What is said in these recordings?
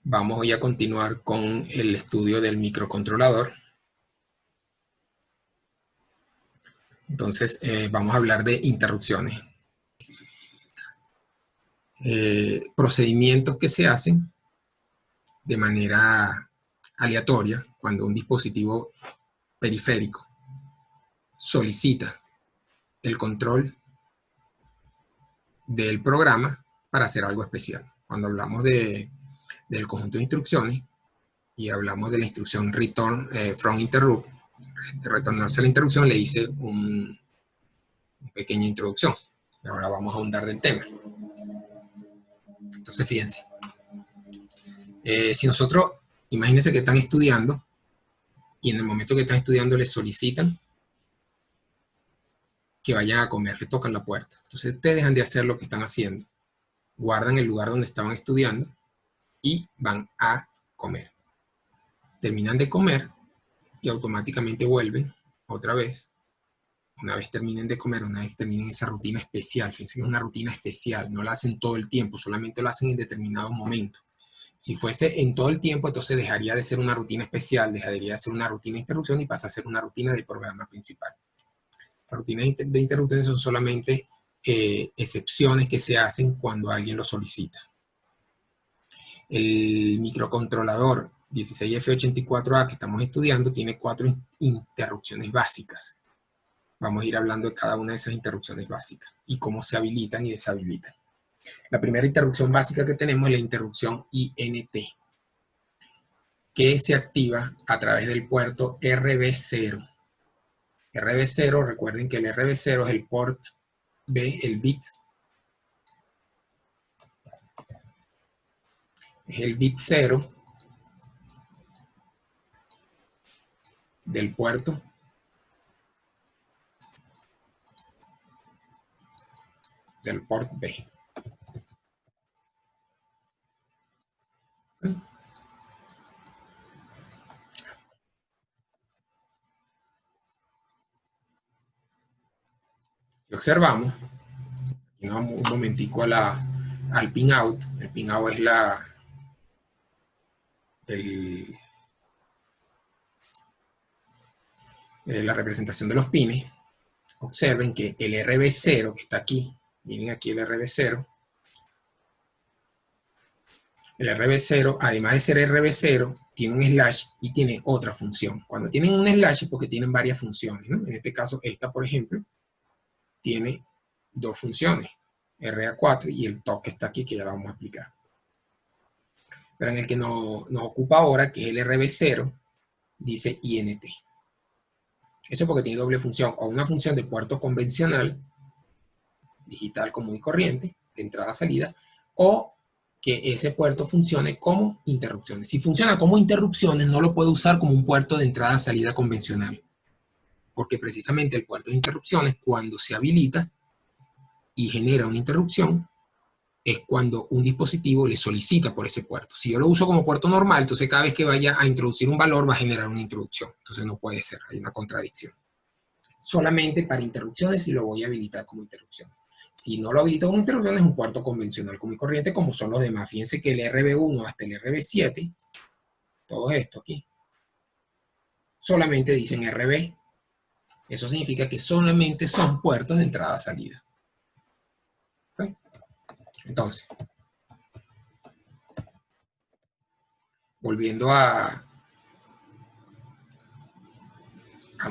Vamos hoy a continuar con el estudio del microcontrolador. Entonces, vamos a hablar de interrupciones. Procedimientos que se hacen de manera aleatoria cuando un dispositivo periférico solicita el control del programa para hacer algo especial. Cuando hablamos del conjunto de instrucciones y hablamos de la instrucción return from interrupt, retornarse a la interrupción, le hice una pequeña introducción. Ahora vamos a ahondar del tema. Entonces, fíjense. Si nosotros, imagínense que están estudiando y en el momento que están estudiando les solicitan que vayan a comer, les tocan la puerta. Entonces, ustedes dejan de hacer lo que están haciendo, guardan el lugar donde estaban estudiando y van a comer. Terminan de comer y automáticamente vuelven otra vez. Una vez terminen de comer, una vez terminen esa rutina especial, fíjense que es una rutina especial, no la hacen todo el tiempo, solamente lo hacen en determinados momentos. Si fuese en todo el tiempo, entonces dejaría de ser una rutina especial, dejaría de ser una rutina de interrupción y pasa a ser una rutina de programa principal. Las rutinas de interrupciones son solamente excepciones que se hacen cuando alguien lo solicita. El microcontrolador 16F84A que estamos estudiando tiene 4 interrupciones básicas. Vamos a ir hablando de cada una de esas interrupciones básicas y cómo se habilitan y deshabilitan. La primera interrupción básica que tenemos es la interrupción INT, que se activa a través del puerto RB0. RB0, recuerden que el RB0 es el port B, el bit. Es el bit 0 del puerto del port B. Si observamos, y no, un momentico al pin out. El pin out es la representación de los pines. Observen que el RB0 que está aquí, miren aquí el RB0. El RB0, además de ser RB0, tiene un slash y tiene otra función. Cuando tienen un slash es porque tienen varias funciones, ¿no? En este caso, esta, por ejemplo, tiene 2 funciones, RA4 y el TOC que está aquí, que ya la vamos a explicar. Pero en el que nos ocupa ahora, que es el RB0, dice INT. Eso porque tiene doble función, o una función de puerto convencional, digital común y corriente, de entrada-salida, o que ese puerto funcione como interrupciones. Si funciona como interrupciones, no lo puedo usar como un puerto de entrada-salida convencional, porque precisamente el puerto de interrupciones, cuando se habilita y genera una interrupción, es cuando un dispositivo le solicita por ese puerto. Si yo lo uso como puerto normal, entonces cada vez que vaya a introducir un valor va a generar una interrupción. Entonces no puede ser, hay una contradicción. Solamente para interrupciones si lo voy a habilitar como interrupción. Si no lo habilito como interrupción es un puerto convencional común y corriente como son los demás. Fíjense que el RB1 hasta el RB7, todo esto aquí, solamente dicen RB. Eso significa que solamente son puertos de entrada-salida. ¿Okay? Entonces, volviendo al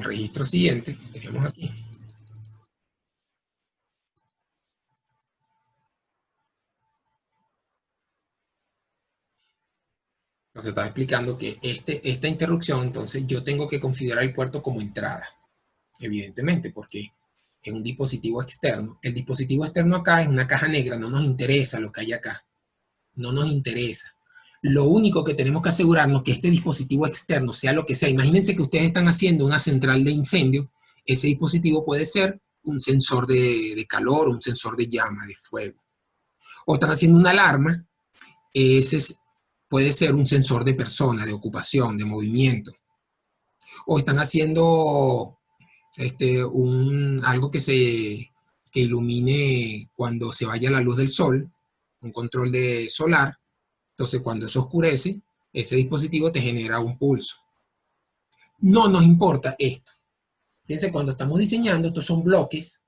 registro siguiente que tenemos aquí. Nos está explicando que esta interrupción, entonces yo tengo que configurar el puerto como entrada, evidentemente, porque es un dispositivo externo. El dispositivo externo acá es una caja negra, no nos interesa lo que hay acá, no nos interesa. Lo único que tenemos que asegurarnos que este dispositivo externo, sea lo que sea, imagínense que ustedes están haciendo una central de incendio, ese dispositivo puede ser un sensor de calor, un sensor de llama, de fuego. O están haciendo una alarma, ese puede ser un sensor de persona, de ocupación, de movimiento. O están haciendo algo que ilumine cuando se vaya la luz del sol, un control solar. Entonces, cuando eso oscurece, ese dispositivo te genera un pulso. No nos importa esto. Fíjense, cuando estamos diseñando, estos son bloques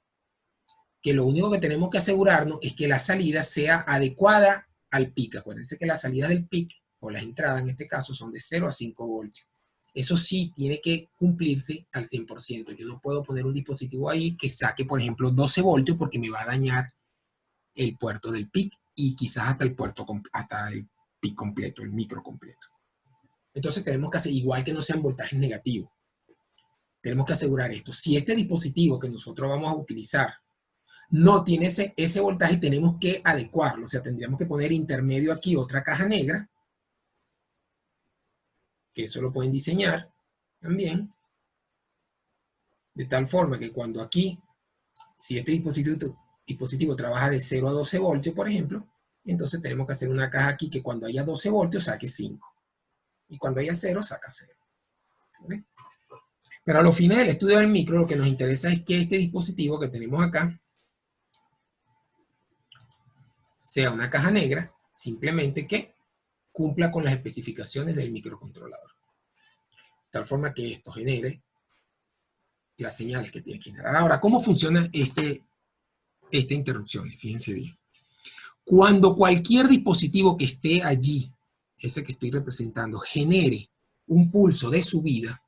que lo único que tenemos que asegurarnos es que la salida sea adecuada al PIC. Acuérdense que la salida del PIC, o las entradas en este caso, son de 0 a 5 voltios. Eso sí tiene que cumplirse al 100%. Yo no puedo poner un dispositivo ahí que saque, por ejemplo, 12 voltios porque me va a dañar el puerto del PIC y quizás hasta el PIC completo, el micro completo. Entonces tenemos que hacer, igual que no sean voltajes negativos, tenemos que asegurar esto. Si este dispositivo que nosotros vamos a utilizar no tiene ese voltaje, tenemos que adecuarlo. O sea, tendríamos que poner intermedio aquí otra caja negra, que eso lo pueden diseñar también, de tal forma que cuando aquí, si este dispositivo trabaja de 0 a 12 voltios, por ejemplo, entonces tenemos que hacer una caja aquí que cuando haya 12 voltios saque 5. Y cuando haya 0, saca 0. ¿Okay? Pero a los fines del estudio del micro, lo que nos interesa es que este dispositivo que tenemos acá sea una caja negra, simplemente que cumpla con las especificaciones del microcontrolador. De tal forma que esto genere las señales que tiene que generar. Ahora, ¿cómo funciona esta interrupción? Fíjense bien. Cuando cualquier dispositivo que esté allí, ese que estoy representando, genere un pulso de subida,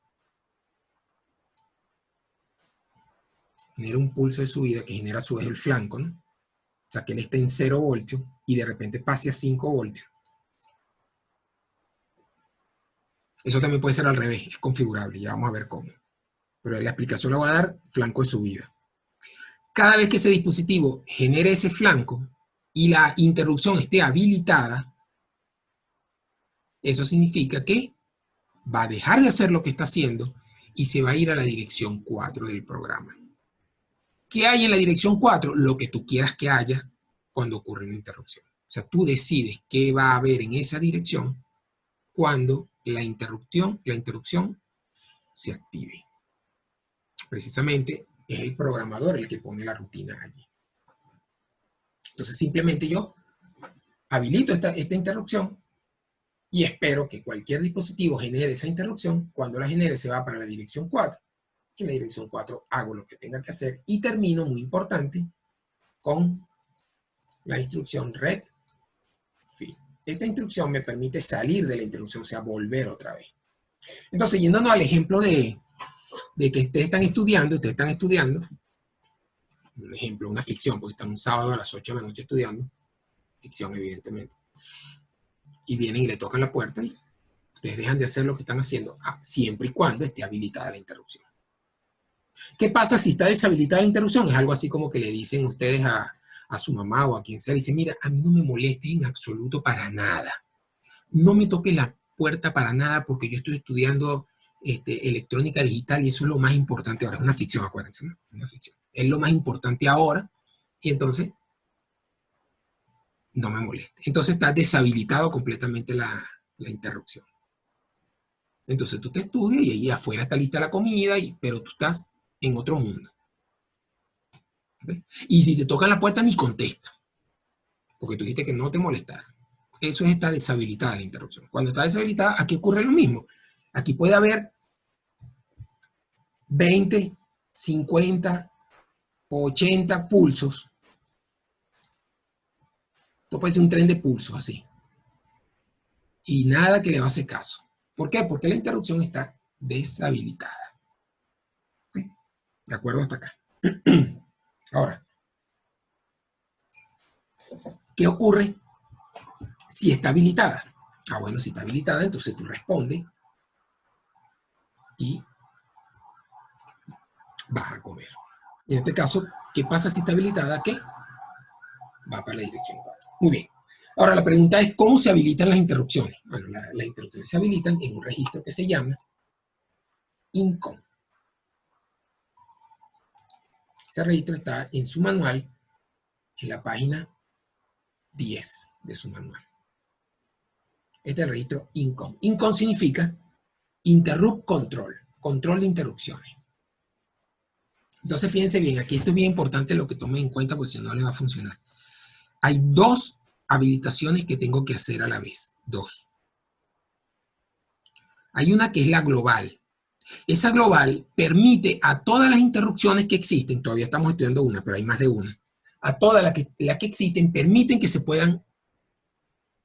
que genera a su vez el flanco, ¿no? O sea, que él esté en 0 voltios y de repente pase a 5 voltios. Eso también puede ser al revés, es configurable, ya vamos a ver cómo. Pero la explicación la voy a dar flanco de subida. Cada vez que ese dispositivo genere ese flanco y la interrupción esté habilitada, eso significa que va a dejar de hacer lo que está haciendo y se va a ir a la dirección 4 del programa. ¿Qué hay en la dirección 4? Lo que tú quieras que haya cuando ocurre una interrupción. O sea, tú decides qué va a haber en esa dirección cuando la interrupción se active. Precisamente es el programador el que pone la rutina allí. Entonces simplemente yo habilito esta interrupción y espero que cualquier dispositivo genere esa interrupción. Cuando la genere se va para la dirección 4. Y en la dirección 4 hago lo que tenga que hacer y termino, muy importante, con la instrucción red fill. Esta instrucción me permite salir de la interrupción, o sea, volver otra vez. Entonces, yéndonos al ejemplo de que ustedes están estudiando, un ejemplo, una ficción, porque están un sábado a las 8 de la noche estudiando, ficción evidentemente, y vienen y le tocan la puerta y ustedes dejan de hacer lo que están haciendo, siempre y cuando esté habilitada la interrupción. ¿Qué pasa si está deshabilitada la interrupción? Es algo así como que le dicen ustedes a su mamá o a quien sea, dicen, mira, a mí no me molestes en absoluto para nada. No me toques la puerta para nada porque yo estoy estudiando electrónica digital y eso es lo más importante ahora. Es una ficción, acuérdense, ¿no? Una ficción. Es lo más importante ahora y entonces no me moleste. Entonces está deshabilitado completamente la interrupción. Entonces tú te estudias y ahí afuera está lista la comida, pero tú estás en otro mundo. ¿Ves? Y si te tocan la puerta, ni contesta. Porque tú dijiste que no te molestara. Eso está deshabilitada la interrupción. Cuando está deshabilitada, aquí ocurre lo mismo. Aquí puede haber 20, 50, 80 pulsos. Esto puede ser un tren de pulsos así. Y nada que le va a hacer caso. ¿Por qué? Porque la interrupción está deshabilitada. ¿Okay? ¿De acuerdo hasta acá? Ahora, ¿qué ocurre si está habilitada? Bueno, si está habilitada, entonces tú respondes y vas a comer. En este caso, ¿qué pasa si está habilitada? ¿Qué? Va para la dirección 4. Muy bien. Ahora, la pregunta es, ¿cómo se habilitan las interrupciones? Bueno, las interrupciones se habilitan en un registro que se llama INCOM. Ese registro está en su manual, en la página 10 de su manual. Este es el registro INCOM. INCOM significa Interrupt Control, control de interrupciones. Entonces, fíjense bien, aquí esto es bien importante lo que tomen en cuenta, porque si no, le va a funcionar. Hay dos habilitaciones que tengo que hacer a la vez. 2. Hay una que es la global. Esa global permite a todas las interrupciones que existen, todavía estamos estudiando una, pero hay más de una, a todas las que existen, permiten que se puedan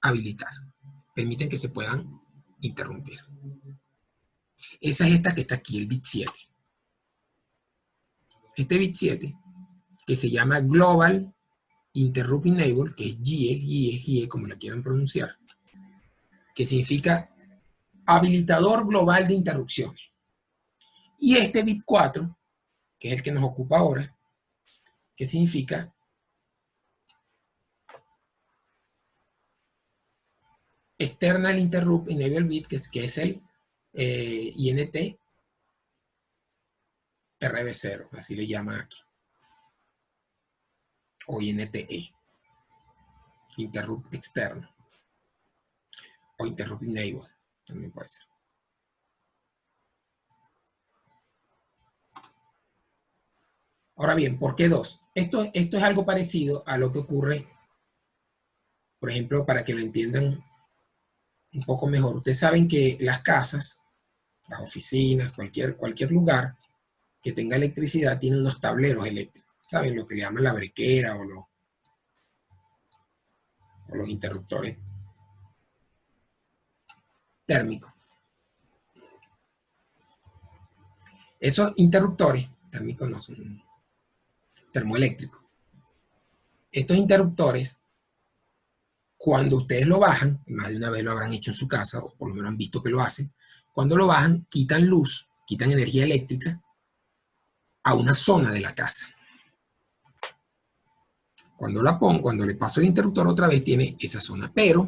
habilitar, permiten que se puedan interrumpir. Esa es esta que está aquí, el bit 7. Este bit 7, que se llama Global Interrupt Enable, que es GIE, como la quieran pronunciar, que significa habilitador global de interrupciones. Y este bit 4, que es el que nos ocupa ahora, que significa External Interrupt Enable Bit, que es el INT RB0, así le llaman aquí. O INTE, Interrupt Externo. O Interrupt Enable, también puede ser. Ahora bien, ¿por qué 2? Esto es algo parecido a lo que ocurre, por ejemplo, para que lo entiendan un poco mejor. Ustedes saben que las casas, las oficinas, cualquier lugar que tenga electricidad tiene unos tableros eléctricos. ¿Saben? Lo que le llaman la brequera o los interruptores térmicos. Esos interruptores térmicos no son termoeléctricos. Estos interruptores, cuando ustedes lo bajan, más de una vez lo habrán hecho en su casa, o por lo menos han visto que lo hacen, cuando lo bajan, quitan luz, quitan energía eléctrica a una zona de la casa. Cuando la pongo, cuando le paso el interruptor otra vez, tiene esa zona. Pero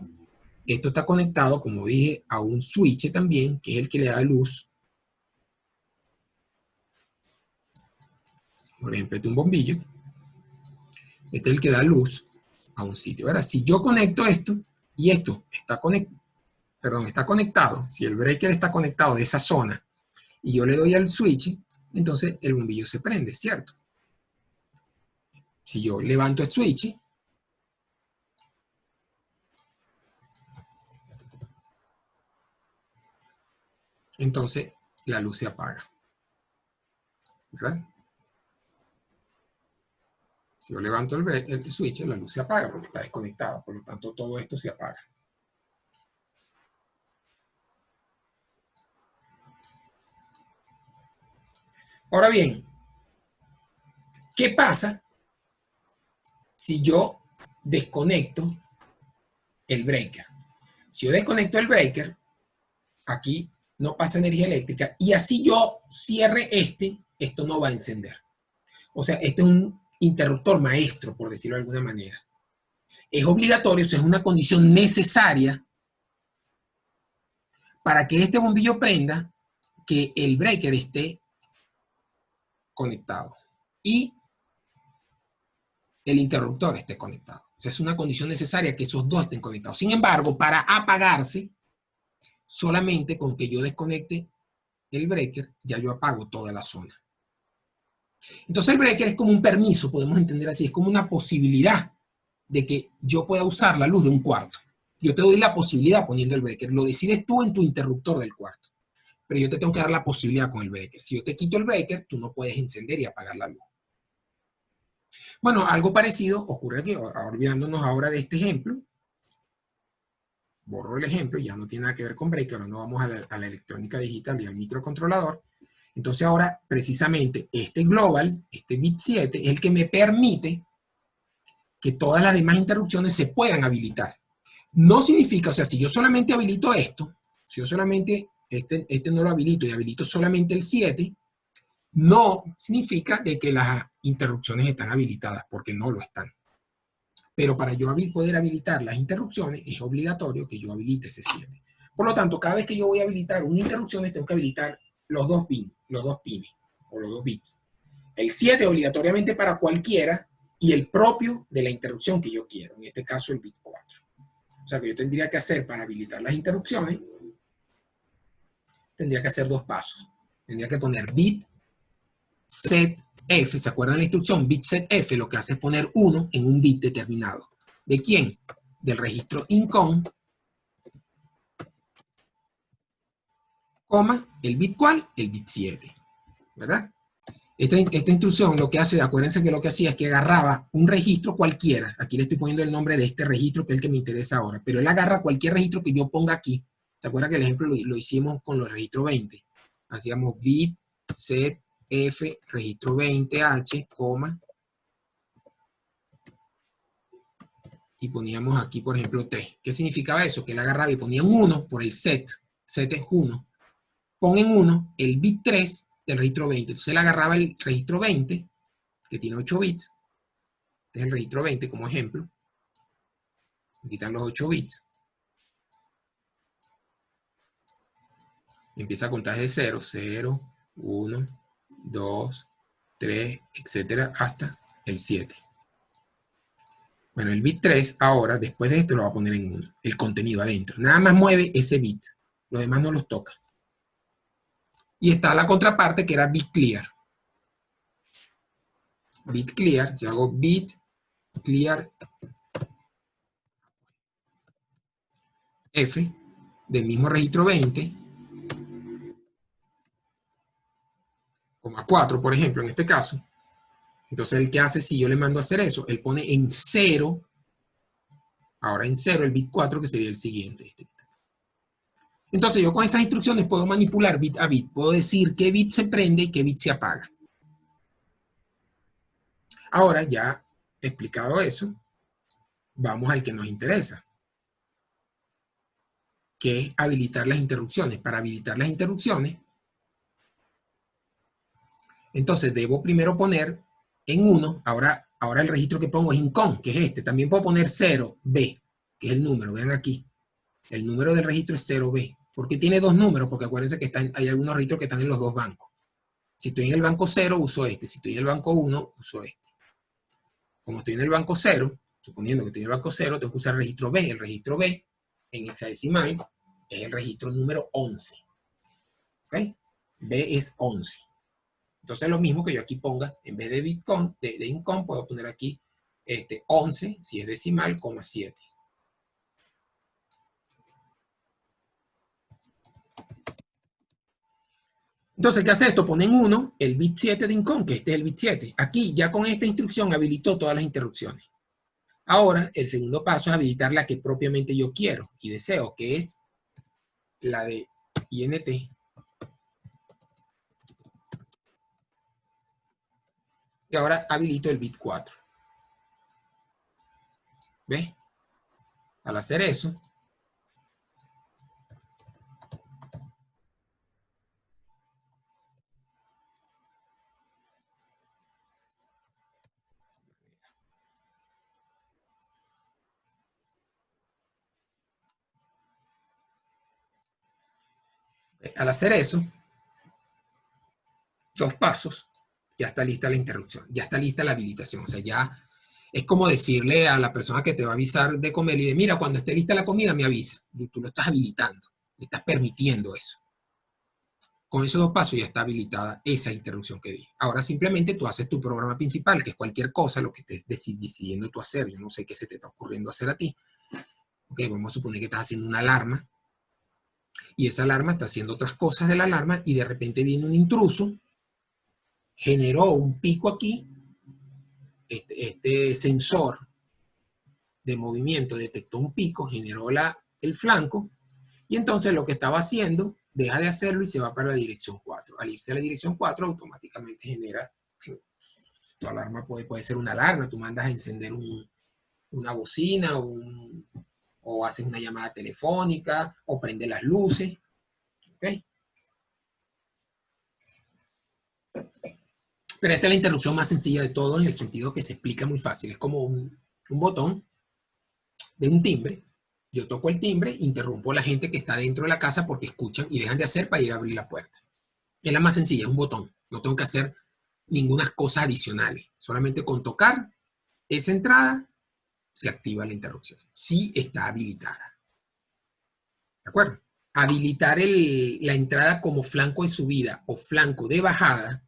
esto está conectado, como dije, a un switch también, que es el que le da luz. Por ejemplo, este es un bombillo. Este es el que da luz a un sitio. Ahora, si yo conecto esto, y esto está conectado, si el breaker está conectado de esa zona, y yo le doy al switch, entonces el bombillo se prende, ¿cierto? Si yo levanto el switch, entonces la luz se apaga, ¿verdad? Si yo levanto el switch, la luz se apaga porque está desconectada, por lo tanto todo esto se apaga. Ahora bien, ¿qué pasa si yo desconecto el breaker? Si yo desconecto el breaker, aquí no pasa energía eléctrica, y así yo cierre esto no va a encender. O sea, este es un interruptor maestro, por decirlo de alguna manera. Es obligatorio, o sea, es una condición necesaria para que este bombillo prenda, que el breaker esté conectado y el interruptor esté conectado. O sea, es una condición necesaria que esos dos estén conectados. Sin embargo, para apagarse, solamente con que yo desconecte el breaker, ya yo apago toda la zona. Entonces el breaker es como un permiso, podemos entender así, es como una posibilidad de que yo pueda usar la luz de un cuarto. Yo te doy la posibilidad poniendo el breaker, lo decides tú en tu interruptor del cuarto, pero yo te tengo que dar la posibilidad con el breaker. Si yo te quito el breaker, tú no puedes encender y apagar la luz. Bueno, algo parecido ocurre aquí, olvidándonos ahora de este ejemplo. Borro el ejemplo, ya no tiene nada que ver con breaker, ahora no vamos a la electrónica digital y al microcontrolador. Entonces ahora, precisamente, este global, este bit 7, es el que me permite que todas las demás interrupciones se puedan habilitar. No significa, o sea, si yo solamente habilito esto, si yo solamente este no lo habilito y habilito solamente el 7, no significa de que las interrupciones están habilitadas, porque no lo están. Pero para yo poder habilitar las interrupciones, es obligatorio que yo habilite ese 7. Por lo tanto, cada vez que yo voy a habilitar una interrupción, tengo que habilitar los dos pines, o los dos bits. El 7 obligatoriamente para cualquiera, y el propio de la interrupción que yo quiero, en este caso el bit 4. O sea que yo tendría que hacer para habilitar las interrupciones, tendría que hacer dos pasos. Tendría que poner bit set F, ¿se acuerdan la instrucción? Bit set F lo que hace es poner 1 en un bit determinado. ¿De quién? Del registro income coma, el bit ¿cuál? El bit 7, ¿verdad? Esta instrucción lo que hace, acuérdense que lo que hacía es que agarraba un registro cualquiera. Aquí le estoy poniendo el nombre de este registro que es el que me interesa ahora. Pero él agarra cualquier registro que yo ponga aquí. ¿Se acuerdan que el ejemplo lo hicimos con los registros 20? Hacíamos bit, set, f, registro 20h, coma. Y poníamos aquí, por ejemplo, 3. ¿Qué significaba eso? Que él agarraba y ponía un 1 por el set. Set es 1. Pon en 1 el bit 3 del registro 20. Entonces él agarraba el registro 20, que tiene 8 bits. Este es el registro 20 como ejemplo. Quitan los 8 bits. Empieza a contar desde 0, 0, 1, 2, 3, etcétera, hasta el 7. Bueno, el bit 3 ahora, después de esto, lo va a poner en 1. El contenido adentro. Nada más mueve ese bit. Los demás no los toca. Y está la contraparte que era bit clear. Bit clear, yo hago bit clear F del mismo registro 20, 4, por ejemplo, en este caso. Entonces, ¿el que hace si yo le mando a hacer eso? Él pone en 0, ahora en 0 el bit 4, que sería el siguiente. Entonces, yo con esas instrucciones puedo manipular bit a bit. Puedo decir qué bit se prende y qué bit se apaga. Ahora, ya explicado eso, vamos al que nos interesa, que es habilitar las interrupciones. Para habilitar las interrupciones, entonces debo primero poner en 1, ahora el registro que pongo es incon, que es este. También puedo poner 0B, que es el número, vean aquí. El número del registro es 0B. ¿Por qué tiene dos números? Porque acuérdense que hay algunos registros que están en los dos bancos. Si estoy en el banco 0, uso este. Si estoy en el banco 1, uso este. Como estoy en el banco 0, suponiendo que estoy en el banco 0, tengo que usar el registro B. El registro B, en hexadecimal, es el registro número 11. ¿Ok? B es 11. Entonces lo mismo que yo aquí ponga, en vez de bitcoin, de income, puedo poner aquí 11, si es decimal, 7. Entonces, ¿qué hace esto? Pone en 1 el bit 7 de income, que este es el bit 7. Aquí, ya con esta instrucción, habilitó todas las interrupciones. Ahora, el segundo paso es habilitar la que propiamente yo quiero y deseo, que es la de INT. Y ahora habilito el bit 4. ¿Ves? Al hacer eso, dos pasos, ya está lista la interrupción, ya está lista la habilitación. O sea, ya es como decirle a la persona que te va a avisar de comer y de, mira, cuando esté lista la comida me avisa. Y tú lo estás habilitando, le estás permitiendo eso. Con esos dos pasos ya está habilitada esa interrupción que dije. Ahora simplemente tú haces tu programa principal, que es cualquier cosa, lo que estés decidiendo tú hacer. Yo no sé qué se te está ocurriendo hacer a ti. Ok, vamos a suponer que estás haciendo una alarma y esa alarma está haciendo otras cosas de la alarma y de repente viene un intruso, generó un pico aquí, este sensor de movimiento detectó un pico, generó el flanco, y entonces lo que estaba haciendo deja de hacerlo y se va para la dirección 4. Al irse a la dirección 4, automáticamente genera, tu alarma puede ser una alarma, tú mandas a encender una bocina o haces una llamada telefónica o prende las luces. ¿Okay? Pero esta es la interrupción más sencilla de todo en el sentido que se explica muy fácil. Es como un botón de un timbre. Yo toco el timbre, interrumpo a la gente que está dentro de la casa porque escuchan y dejan de hacer para ir a abrir la puerta. Es la más sencilla, es un botón. No tengo que hacer ninguna cosa adicionales. Solamente con tocar esa entrada se activa la interrupción. Sí está habilitada. ¿De acuerdo? Habilitar la entrada como flanco de subida o flanco de bajada.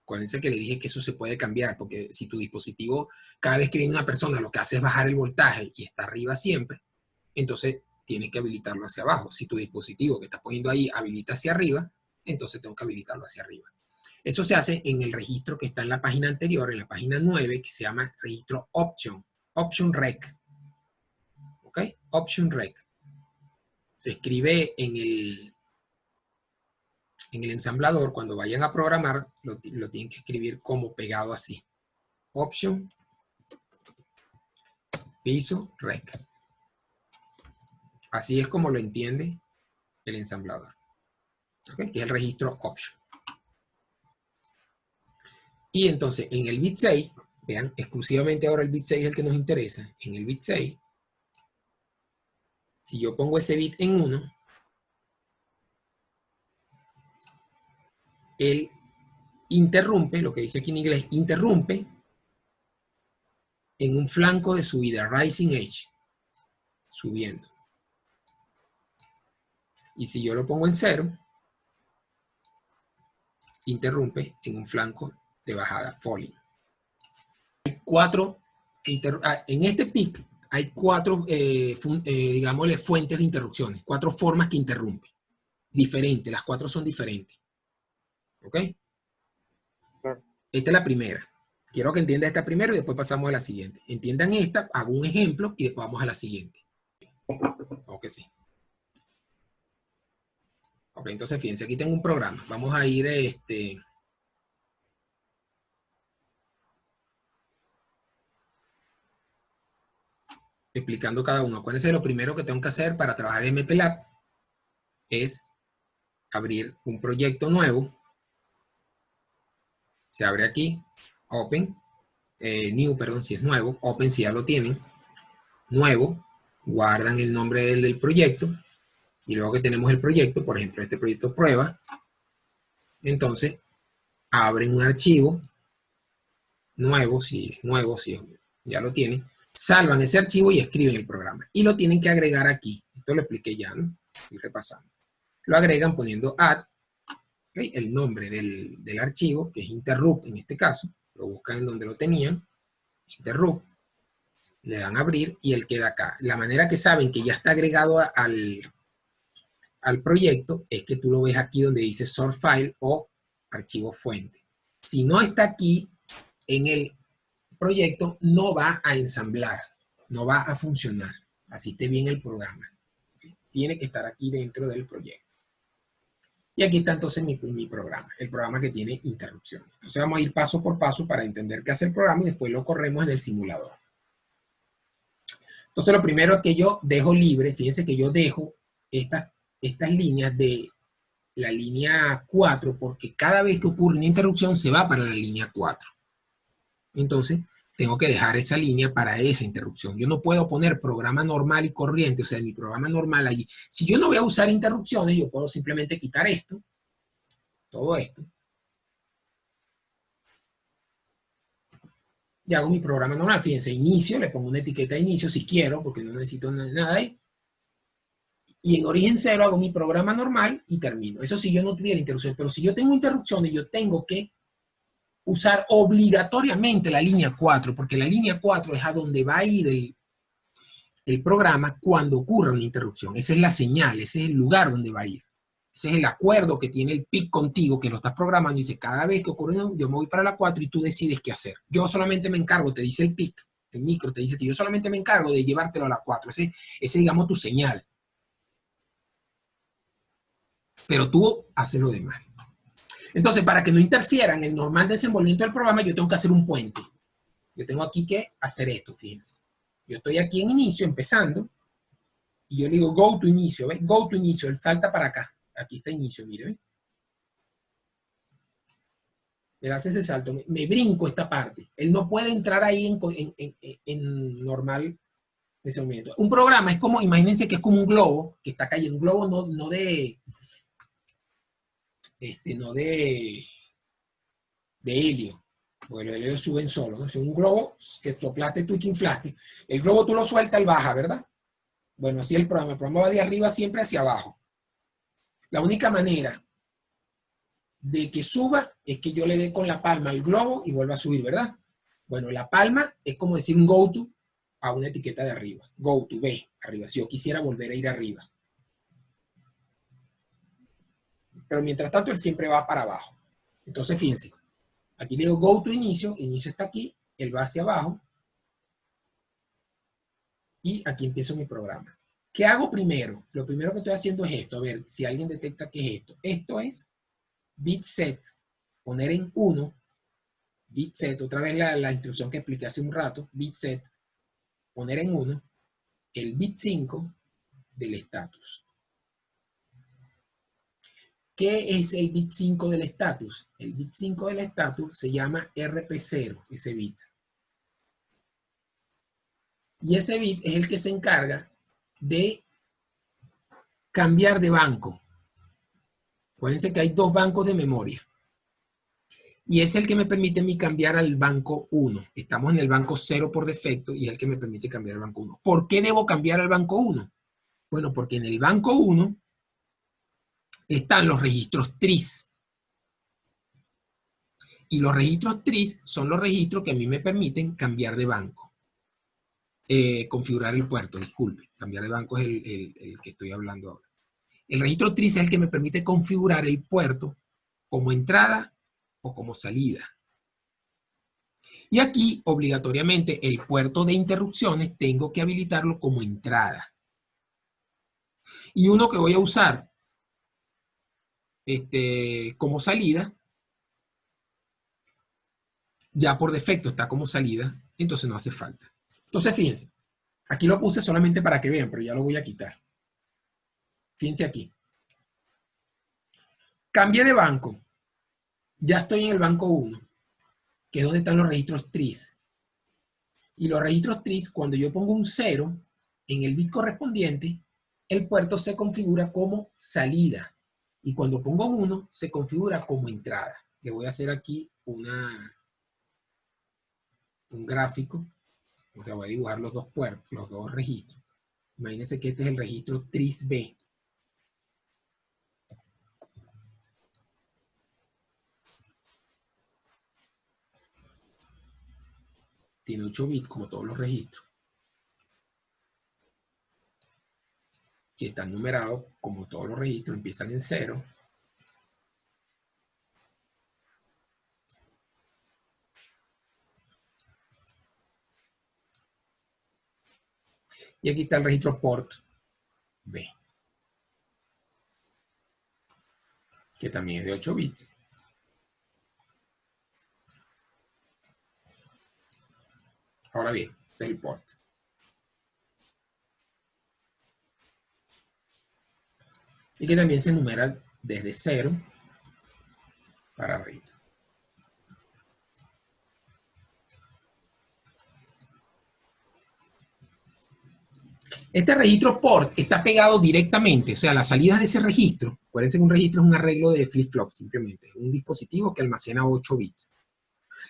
Acuérdense que le dije que eso se puede cambiar, porque si tu dispositivo, cada vez que viene una persona, lo que hace es bajar el voltaje y está arriba siempre, entonces tienes que habilitarlo hacia abajo. Si tu dispositivo que estás poniendo ahí habilita hacia arriba, entonces tengo que habilitarlo hacia arriba. Eso se hace en el registro que está en la página anterior, en la página 9, que se llama registro Option, Option Rec. ¿Ok? Option Rec. Se escribe en el ensamblador, cuando vayan a programar, lo tienen que escribir como pegado así. Option, piso, rec. Así es como lo entiende el ensamblador. ¿Ok? Que es el registro Option. Y entonces en el bit 6, vean, exclusivamente ahora el bit 6 es el que nos interesa. En el bit 6, si yo pongo ese bit en 1, él interrumpe, lo que dice aquí en inglés, interrumpe en un flanco de subida, rising edge, subiendo. Y si yo lo pongo en 0, interrumpe en un flanco de bajada, falling. Hay 4, en este PIC hay 4, digámosle, fuentes de interrupciones, 4 formas que interrumpe, diferentes, las 4 son diferentes. ¿Ok? Claro. Esta es la primera. Quiero que entiendan esta primero y después pasamos a la siguiente. Entiendan esta, hago un ejemplo y después vamos a la siguiente. Ok, sí. Ok, entonces fíjense, aquí tengo un programa. Vamos a ir explicando cada uno. Acuérdense, lo primero que tengo que hacer para trabajar en MPLAB es abrir un proyecto nuevo. Se abre aquí, Open, New, perdón, si es nuevo, Open si ya lo tienen, nuevo, guardan el nombre del proyecto, y luego que tenemos el proyecto, por ejemplo, este proyecto prueba, entonces abren un archivo nuevo, si ya lo tienen, salvan ese archivo y escriben el programa. Y lo tienen que agregar aquí. Esto lo expliqué ya, ¿no? Y repasando. Lo agregan poniendo add, ¿okay? El nombre del archivo, que es interrupt en este caso. Lo buscan en donde lo tenían. Interrupt. Le dan a abrir y él queda acá. La manera que saben que ya está agregado al proyecto es que tú lo ves aquí donde dice source file o archivo fuente. Si no está aquí en el proyecto, no va a ensamblar, no va a funcionar. Así esté bien el programa. Tiene que estar aquí dentro del proyecto. Y aquí está entonces mi programa, el programa que tiene interrupciones. Entonces vamos a ir paso por paso para entender qué hace el programa y después lo corremos en el simulador. Entonces lo primero es que yo dejo libre, fíjense que yo dejo estas líneas de la línea 4 porque cada vez que ocurre una interrupción se va para la línea 4. Entonces tengo que dejar esa línea para esa interrupción. Yo no puedo poner programa normal y corriente, o sea, mi programa normal allí. Si yo no voy a usar interrupciones, yo puedo simplemente quitar esto, todo esto, y hago mi programa normal. Fíjense, inicio, le pongo una etiqueta de inicio si quiero, porque no necesito nada ahí. Y en origen 0 hago mi programa normal y termino. Eso si yo no tuviera interrupciones. Pero si yo tengo interrupciones, yo tengo que usar obligatoriamente la línea 4, porque la línea 4 es a donde va a ir el programa cuando ocurra una interrupción. Esa es la señal, ese es el lugar donde va a ir. Ese es el acuerdo que tiene el PIC contigo, que lo estás programando, y dice, cada vez que ocurre, yo me voy para la 4 y tú decides qué hacer. Yo solamente me encargo, te dice el PIC, el micro te dice que yo solamente me encargo de llevártelo a la 4. Ese digamos, tu señal. Pero tú haces lo demás. Entonces, para que no interfiera en el normal desenvolvimiento del programa, yo tengo que hacer un puente. Yo tengo aquí que hacer esto, fíjense. Yo estoy aquí en inicio, empezando, y yo le digo go to inicio, ¿ves? Go to inicio, él salta para acá. Aquí está inicio, mire, ¿ves? Él hace ese salto, me brinco esta parte. Él no puede entrar ahí en normal desenvolvimiento. Un programa es como, imagínense que es como un globo que está cayendo, un globo no de helio, porque los helios suben solo, ¿no? Si un globo que soplaste tú y que inflaste, el globo tú lo sueltas, él baja, ¿verdad? Bueno, así el programa va de arriba siempre hacia abajo. La única manera de que suba es que yo le dé con la palma al globo y vuelva a subir, ¿verdad? Bueno, la palma es como decir un go to a una etiqueta de arriba. Go to B, arriba, si yo quisiera volver a ir arriba. Pero mientras tanto, él siempre va para abajo. Entonces, fíjense, aquí le digo go to inicio, inicio está aquí, él va hacia abajo, y aquí empiezo mi programa. ¿Qué hago primero? Lo primero que estoy haciendo es esto, a ver si alguien detecta qué es esto. Esto es bit set, poner en 1, bit set, otra vez la instrucción que expliqué hace un rato, bit set, poner en 1, el bit 5 del estatus. ¿Qué es el bit 5 del estatus? El bit 5 del estatus se llama RP0, ese bit. Y ese bit es el que se encarga de cambiar de banco. Acuérdense que hay dos bancos de memoria. Y es el que me permite a mí cambiar al banco 1. Estamos en el banco 0 por defecto y es el que me permite cambiar al banco 1. ¿Por qué debo cambiar al banco 1? Bueno, porque en el banco 1 están los registros TRIS. Y los registros TRIS son los registros que a mí me permiten cambiar de banco. Configurar el puerto, disculpe. Cambiar de banco es el que estoy hablando ahora. El registro TRIS es el que me permite configurar el puerto como entrada o como salida. Y aquí, obligatoriamente, el puerto de interrupciones tengo que habilitarlo como entrada. Y uno que voy a usar como salida, ya por defecto está como salida, entonces no hace falta. Entonces, fíjense, aquí lo puse solamente para que vean, pero ya lo voy a quitar. Fíjense aquí. Cambié de banco. Ya estoy en el banco 1, que es donde están los registros TRIS. Y los registros TRIS, cuando yo pongo un 0 en el bit correspondiente, el puerto se configura como salida. Y cuando pongo 1, se configura como entrada. Le voy a hacer aquí un gráfico. O sea, voy a dibujar los dos puertos, los dos registros. Imagínense que este es el registro TRIS B. Tiene 8 bits como todos los registros. Y están numerados como todos los registros, empiezan en 0. Y aquí está el registro port B, que también es de 8 bits. Ahora bien, el port. Y que también se numera desde 0 para arriba. Este registro port está pegado directamente, o sea, las salidas de ese registro, acuérdense que un registro es un arreglo de flip-flop simplemente, un dispositivo que almacena 8 bits.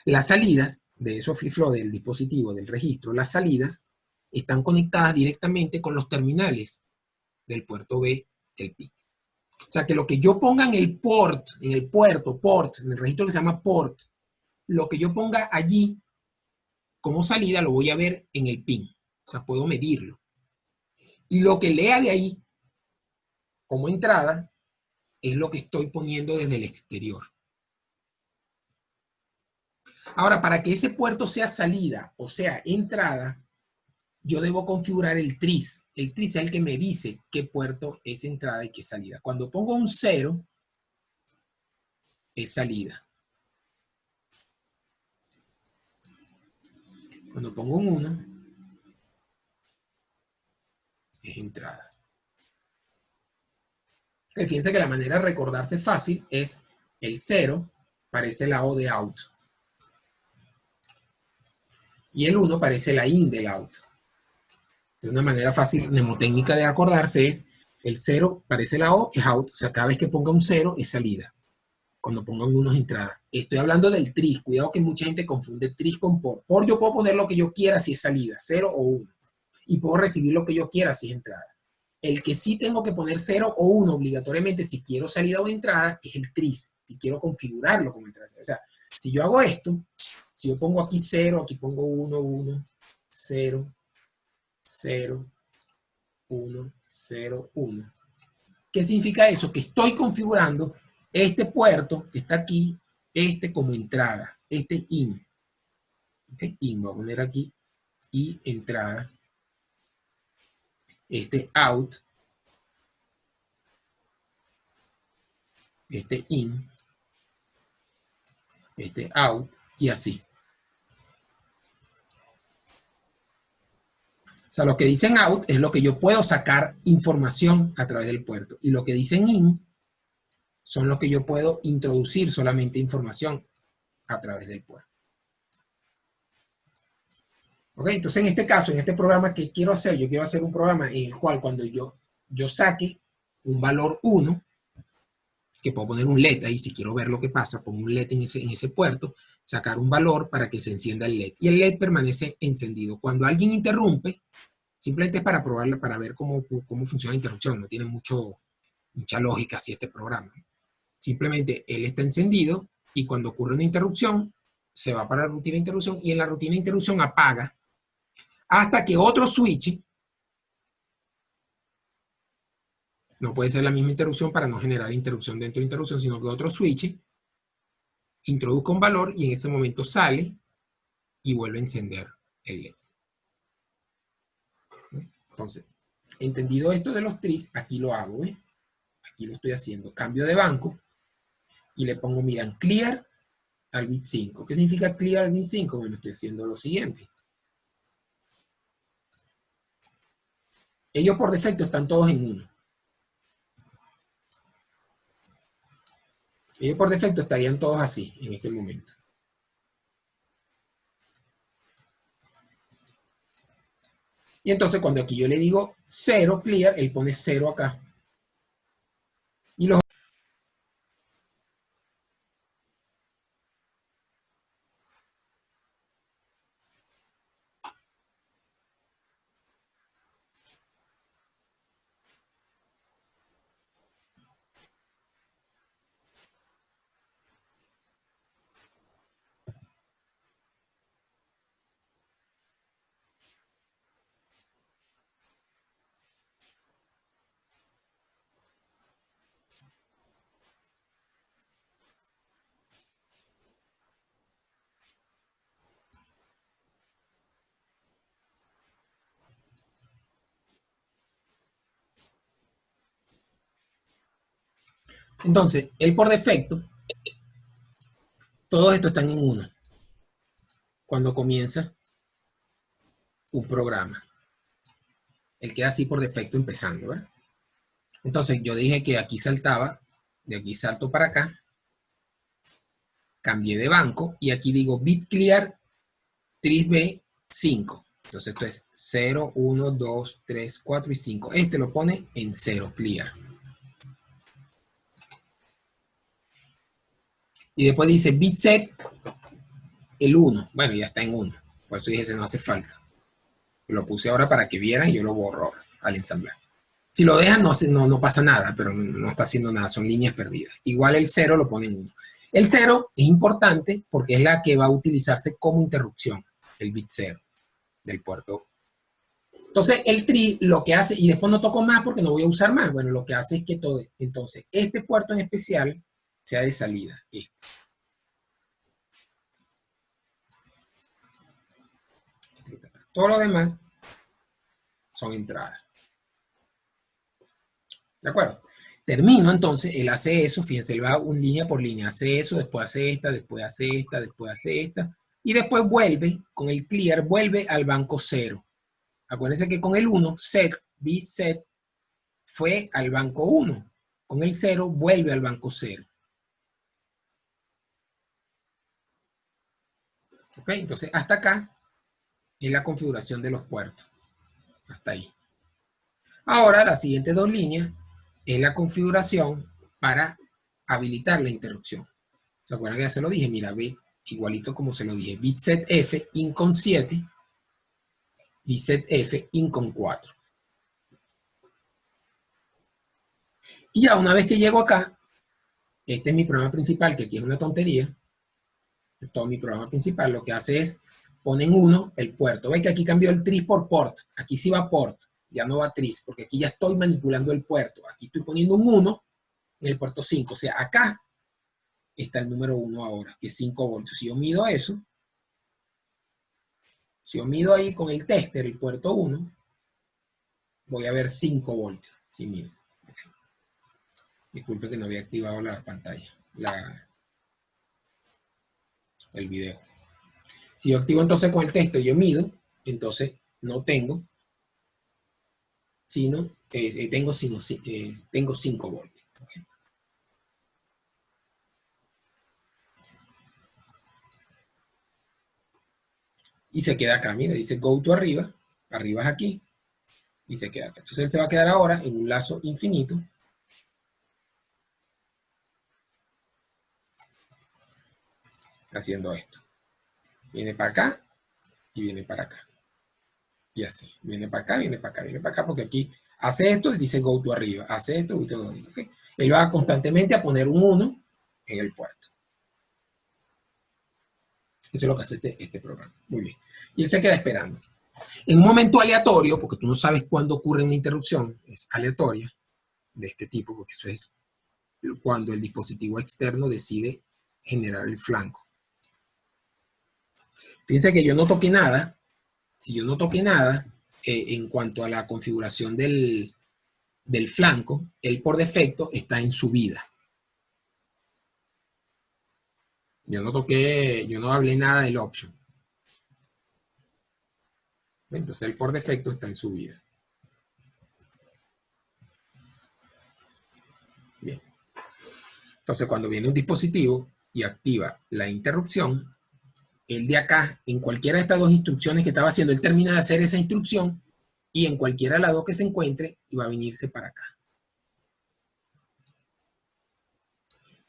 Las salidas de esos flip-flop del dispositivo, del registro, las salidas están conectadas directamente con los terminales del puerto B del PIC. O sea, que lo que yo ponga en el port, en el puerto, port, en el registro que se llama port, lo que yo ponga allí como salida lo voy a ver en el pin. O sea, puedo medirlo. Y lo que lea de ahí como entrada es lo que estoy poniendo desde el exterior. Ahora, para que ese puerto sea salida o sea entrada, yo debo configurar el TRIS. El TRIS es el que me dice qué puerto es entrada y qué salida. Cuando pongo un 0, es salida. Cuando pongo un 1, es entrada. Fíjense que la manera de recordarse fácil es el 0, parece la O de out. Y el 1 parece la IN del out. De una manera fácil, mnemotécnica de acordarse es el 0 parece la O, es out. O sea, cada vez que ponga un 0 es salida. Cuando ponga un 1 es entrada. Estoy hablando del TRIS. Cuidado que mucha gente confunde TRIS con POR. POR yo puedo poner lo que yo quiera si es salida, 0 o 1. Y puedo recibir lo que yo quiera si es entrada. El que sí tengo que poner 0 o 1 obligatoriamente si quiero salida o entrada es el TRIS. Si quiero configurarlo como entrada. O sea, si yo hago esto, si yo pongo aquí 0, aquí pongo 1, 1, 0, 0, 1, 0, 1. ¿Qué significa eso? Que estoy configurando este puerto que está aquí, este como entrada, este in. ¿Okay? In, voy a poner aquí, y entrada. Este out, este in, este out, y así. O sea, lo que dicen out es lo que yo puedo sacar información a través del puerto. Y lo que dicen in son los que yo puedo introducir solamente información a través del puerto. ¿Ok? Entonces, en este caso, en este programa, ¿qué quiero hacer? Yo quiero hacer un programa en el cual cuando yo saque un valor 1, que puedo poner un LED ahí, si quiero ver lo que pasa, pongo un LED en ese puerto, sacar un valor para que se encienda el LED. Y el LED permanece encendido. Cuando alguien interrumpe, simplemente es para probarla, para ver cómo funciona la interrupción. No tiene mucha lógica así este programa. Simplemente él está encendido y cuando ocurre una interrupción, se va para la rutina de interrupción y en la rutina de interrupción apaga hasta que otro switch, no puede ser la misma interrupción para no generar interrupción dentro de interrupción, sino que otro switch introduzca un valor y en ese momento sale y vuelve a encender el LED. Entonces, entendido esto de los tris, aquí lo hago, ¿eh? Aquí lo estoy haciendo. Cambio de banco y le pongo, miran, clear al bit 5. ¿Qué significa clear al bit 5? Bueno, estoy haciendo lo siguiente. Ellos por defecto están todos en 1. Ellos por defecto estarían todos así en este momento. Y entonces cuando aquí yo le digo 0 clear, él pone 0 acá. Y los entonces, él por defecto, todos estos están en 1 cuando comienza un programa. Él queda así por defecto empezando, ¿verdad? Entonces yo dije que aquí saltaba, de aquí salto para acá, cambié de banco y aquí digo bit clear trisb 5. Entonces esto es 0, 1, 2, 3, 4 y 5. Este lo pone en 0 clear. Y después dice bit set el 1. Bueno, ya está en 1. Por eso dije, ese no hace falta. Lo puse ahora para que vieran y yo lo borro al ensamblar. Si lo dejan, no pasa nada, pero no está haciendo nada, son líneas perdidas. Igual el 0 lo pone en 1. El 0 es importante porque es la que va a utilizarse como interrupción, el bit 0 del puerto. Entonces, el tri lo que hace, y después no toco más porque no voy a usar más, bueno, lo que hace es que todo, entonces, este puerto en especial sea de salida, este. Todo lo demás son entradas. ¿De acuerdo? Termino entonces, él hace eso, fíjense, él va un línea por línea, hace eso, después hace esta, después hace esta, después hace esta, y después vuelve, con el clear, vuelve al banco 0. Acuérdense que con el 1, set, bset, fue al banco 1. Con el 0, vuelve al banco 0. ¿Ok? Entonces, hasta acá es la configuración de los puertos. Hasta ahí. Ahora, las siguientes dos líneas es la configuración para habilitar la interrupción. ¿Se acuerdan que ya se lo dije? Mira, ve, igualito como se lo dije. Bitset F, incon 7, bitset F, incon 4. Y ya una vez que llego acá, este es mi programa principal, que aquí es una tontería. Todo mi programa principal lo que hace es ponen 1 el puerto. Ve que aquí cambió el tris por port. Aquí sí va port, ya no va tris, porque aquí ya estoy manipulando el puerto. Aquí estoy poniendo un 1 en el puerto 5. O sea, acá está el número 1 ahora, que es 5 voltios. Si yo mido eso, si yo mido ahí con el tester, el puerto 1, voy a ver 5 voltios. Si mido. Okay. Disculpe que no había activado la pantalla, el video. Si yo activo entonces con el tester, yo mido, entonces no tengo, sino, tengo 5 voltios. Okay. Y se queda acá, mira, dice go to arriba, arriba es aquí, y se queda acá. Entonces él se va a quedar ahora en un lazo infinito. Haciendo esto. Viene para acá y viene para acá. Y así. Viene para acá, viene para acá, viene para acá, porque aquí hace esto y dice go to arriba. Hace esto y todo. ¿Okay? Él va constantemente a poner un 1 en el puerto. Eso es lo que hace este programa. Muy bien. Y él se queda esperando. En un momento aleatorio, porque tú no sabes cuándo ocurre una interrupción, es aleatoria de este tipo, porque eso es cuando el dispositivo externo decide generar el flanco. Fíjense que yo no toqué nada. Si yo no toqué nada en cuanto a la configuración del flanco, él por defecto está en subida. Yo no toqué, yo no hablé nada del option. Entonces él por defecto está en subida. Bien. Entonces cuando viene un dispositivo y activa la interrupción, él de acá, en cualquiera de estas dos instrucciones que estaba haciendo, él termina de hacer esa instrucción y en cualquiera de las dos que se encuentre, va a venirse para acá.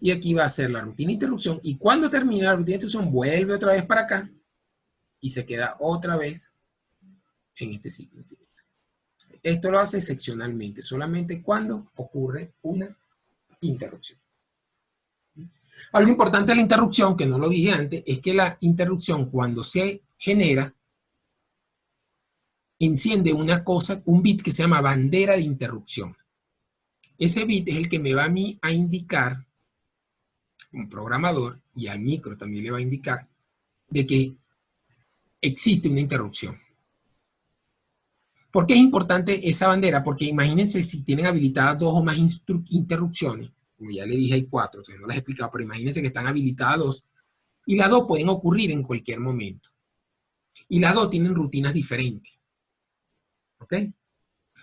Y aquí va a hacer la rutina de interrupción y cuando termine la rutina de interrupción vuelve otra vez para acá y se queda otra vez en este ciclo infinito. Esto lo hace seccionalmente, solamente cuando ocurre una interrupción. Algo importante de la interrupción, que no lo dije antes, es que la interrupción cuando se genera, enciende una cosa, un bit que se llama bandera de interrupción. Ese bit es el que me va a mí a indicar, un programador, y al micro también le va a indicar, de que existe una interrupción. ¿Por qué es importante esa bandera? Porque imagínense si tienen habilitadas 2 o más interrupciones, como ya le dije hay 4, que no las he explicado, pero imagínense que están habilitadas 2, y las 2 pueden ocurrir en cualquier momento. Y las 2 tienen rutinas diferentes. ¿Ok?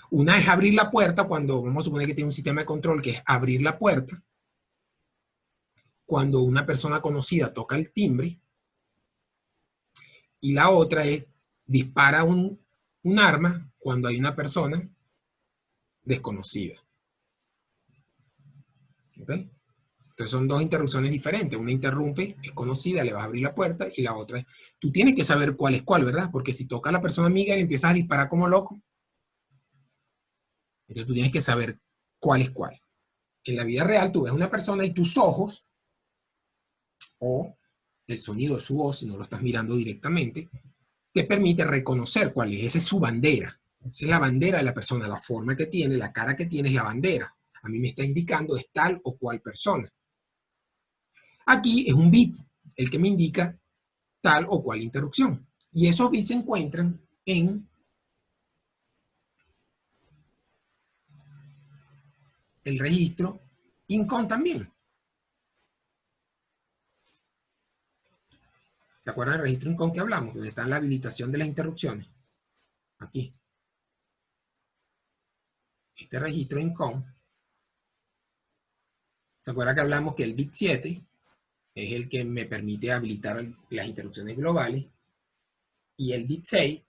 Una es abrir la puerta cuando, vamos a suponer que tiene un sistema de control que es abrir la puerta, cuando una persona conocida toca el timbre, y la otra es dispara un arma cuando hay una persona desconocida. ¿Ok? Entonces son 2 interrupciones diferentes. Una interrumpe, es conocida, le vas a abrir la puerta, y la otra es, tú tienes que saber cuál es cuál, ¿verdad? Porque si toca a la persona amiga y le empiezas a disparar como loco, entonces tú tienes que saber cuál es cuál. En la vida real tú ves una persona y tus ojos, o el sonido de su voz, si no lo estás mirando directamente, te permite reconocer cuál es. Esa es su bandera. Esa es la bandera de la persona, la forma que tiene, la cara que tiene es la bandera. A mí me está indicando es tal o cual persona. Aquí es un bit el que me indica tal o cual interrupción. Y esos bits se encuentran en el registro INCON también. ¿Se acuerdan del registro INCON que hablamos? Donde está la habilitación de las interrupciones. Aquí. Este registro INCON. ¿Se acuerdan que hablamos que el bit 7 es el que me permite habilitar las interrupciones globales? Y el bit 6,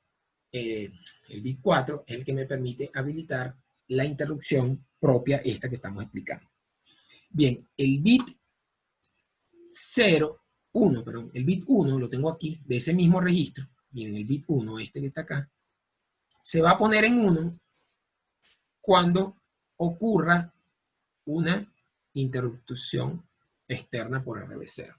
el bit 4, es el que me permite habilitar la interrupción propia, esta que estamos explicando. Bien, el bit 0, 1, perdón, el bit 1 lo tengo aquí, de ese mismo registro. Miren, el bit 1, este que está acá, se va a poner en 1 cuando ocurra una interrupción externa por RB0.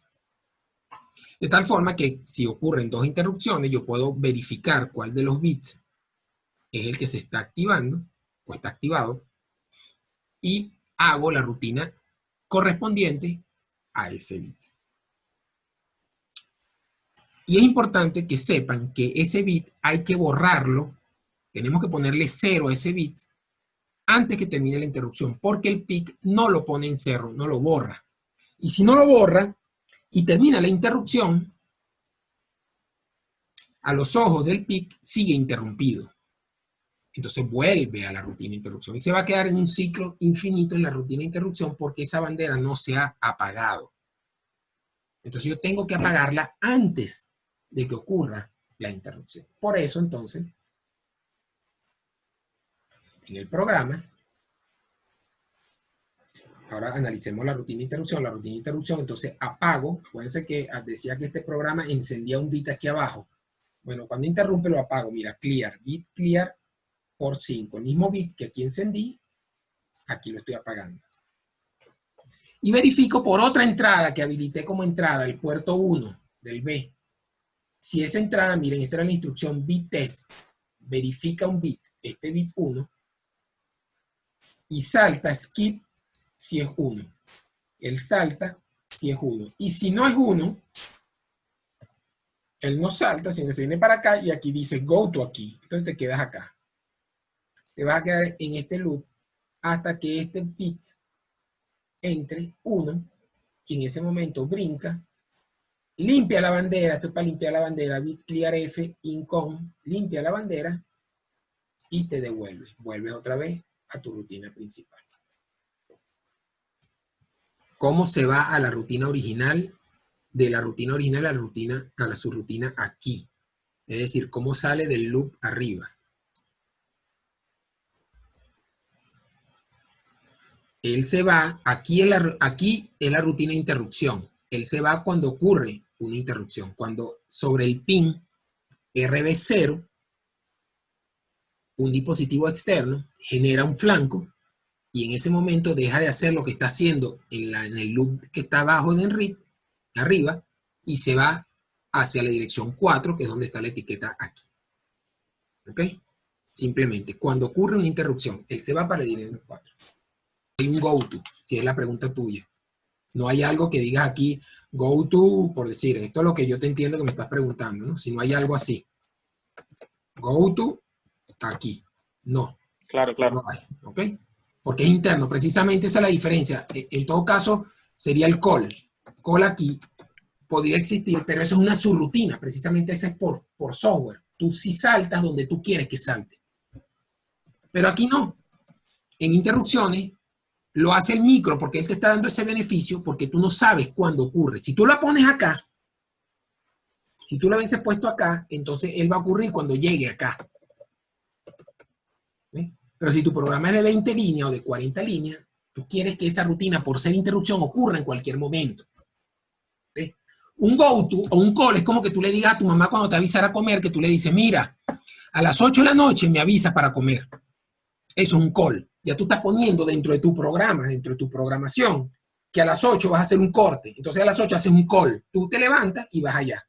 De tal forma que si ocurren dos interrupciones, yo puedo verificar cuál de los bits es el que se está activando o está activado y hago la rutina correspondiente a ese bit. Y es importante que sepan que ese bit hay que borrarlo, tenemos que ponerle 0 a ese bit antes que termine la interrupción, porque el PIC no lo pone en 0, no lo borra. Y si no lo borra y termina la interrupción, a los ojos del PIC sigue interrumpido. Entonces vuelve a la rutina de interrupción y se va a quedar en un ciclo infinito en la rutina de interrupción porque esa bandera no se ha apagado. Entonces yo tengo que apagarla antes de que ocurra la interrupción. Por eso entonces, en el programa, ahora analicemos la rutina de interrupción. La rutina de interrupción, entonces apago. Acuérdense que decía que este programa encendía un bit aquí abajo. Bueno, cuando interrumpe lo apago. Mira, clear, bit clear por 5. El mismo bit que aquí encendí, aquí lo estoy apagando. Y verifico por otra entrada que habilité como entrada, el puerto 1 del B. Si esa entrada, miren, esta era la instrucción bit test, verifica un bit, este bit 1, y salta skip si es 1. Él salta si es 1. Y si no es 1, él no salta, sino que se viene para acá y aquí dice go to aquí. Entonces te quedas acá. Te vas a quedar en este loop hasta que este bit entre 1 y en ese momento brinca, limpia la bandera, esto es para limpiar la bandera, bit clear F, incon, limpia la bandera y te devuelve. Vuelves otra vez a tu rutina principal. ¿Cómo se va a la rutina original? De la rutina original a la rutina, a la subrutina aquí. Es decir, cómo sale del loop arriba. Él se va, aquí es la rutina de interrupción. Él se va cuando ocurre una interrupción. Cuando sobre el pin RB0, un dispositivo externo genera un flanco y en ese momento deja de hacer lo que está haciendo en el loop que está abajo en el RIP, arriba, y se va hacia la dirección 4, que es donde está la etiqueta aquí. ¿Ok? Simplemente, cuando ocurre una interrupción, él se va para la dirección 4. Hay un go to, si es la pregunta tuya. No hay algo que digas aquí, go to, por decir, esto es lo que yo te entiendo que me estás preguntando, ¿no? Si no hay algo así. Go to, aquí. No. Claro, claro. No hay, ¿ok? Porque es interno, precisamente esa es la diferencia. En todo caso, sería el call. Call aquí podría existir, pero eso es una subrutina, precisamente esa es por software. Tú sí saltas donde tú quieres que salte. Pero aquí no. En interrupciones lo hace el micro porque él te está dando ese beneficio porque tú no sabes cuándo ocurre. Si tú la pones acá, si tú la hubieses puesto acá, entonces él va a ocurrir cuando llegue acá. ¿Ves? Pero si tu programa es de 20 líneas o de 40 líneas, tú quieres que esa rutina, por ser interrupción, ocurra en cualquier momento. ¿Ves? Un go-to o un call es como que tú le digas a tu mamá cuando te avisara a comer, que tú le dices, mira, a las 8 de la noche me avisas para comer. Eso es un call. Ya tú estás poniendo dentro de tu programa, dentro de tu programación, que a las 8 vas a hacer un corte. Entonces a las 8 haces un call. Tú te levantas y vas allá.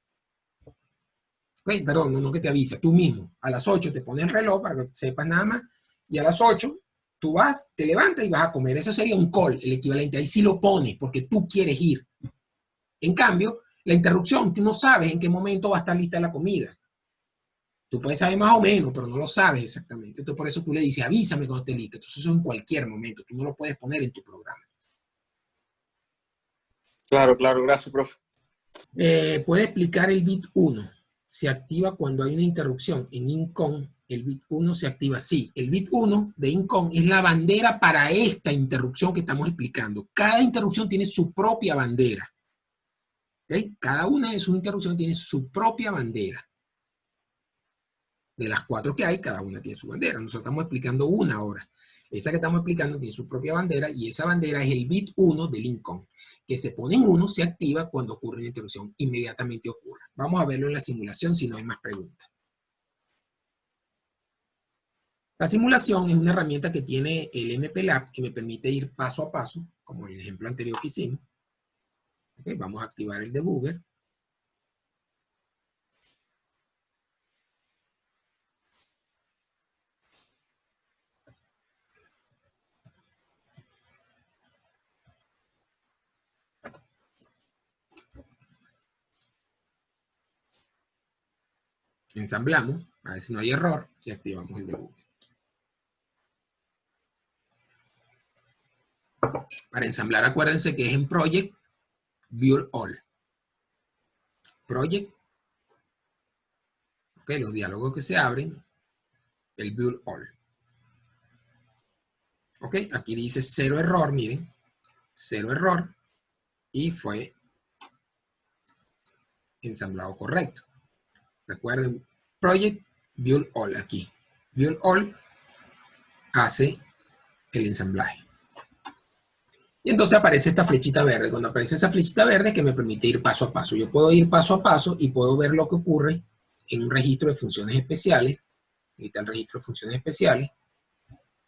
¿Okay? Perdón, no que te avisa, tú mismo. A las 8 te pones el reloj para que sepas nada más. Y a las 8 tú vas, te levantas y vas a comer. Eso sería un call, el equivalente. Ahí sí lo pones porque tú quieres ir. En cambio, la interrupción, tú no sabes en qué momento va a estar lista la comida. Tú puedes saber más o menos, pero no lo sabes exactamente. Entonces, por eso tú le dices, avísame cuando esté lista. Entonces, eso en cualquier momento. Tú no lo puedes poner en tu programa. Claro, claro. Gracias, profe. Puede explicar el bit 1. Se activa cuando hay una interrupción. En incon, el bit 1 se activa. Sí, el bit 1 de incon es la bandera para esta interrupción que estamos explicando. Cada interrupción tiene su propia bandera. ¿Okay? Cada una de sus interrupciones tiene su propia bandera. De las 4 que hay, cada una tiene su bandera. Nosotros estamos explicando una ahora. Esa que estamos explicando tiene su propia bandera y esa bandera es el bit 1 del incon, que se pone en 1, se activa cuando ocurre una interrupción, inmediatamente ocurre. Vamos a verlo en la simulación si no hay más preguntas. La simulación es una herramienta que tiene el MPLAB que me permite ir paso a paso, como en el ejemplo anterior que hicimos. Okay, vamos a activar el debugger. Ensamblamos, a ver si no hay error, y activamos el debug. Para ensamblar, acuérdense que es en Project, Build All. Project, ok, los diálogos que se abren, el Build All. Ok, aquí dice 0 error, miren, 0 error, y fue ensamblado correcto. Recuerden, Project, Build All aquí. Build All hace el ensamblaje. Y entonces aparece esta flechita verde. Cuando aparece esa flechita verde, que me permite ir paso a paso. Yo puedo ir paso a paso y puedo ver lo que ocurre en un registro de funciones especiales. Aquí está el registro de funciones especiales.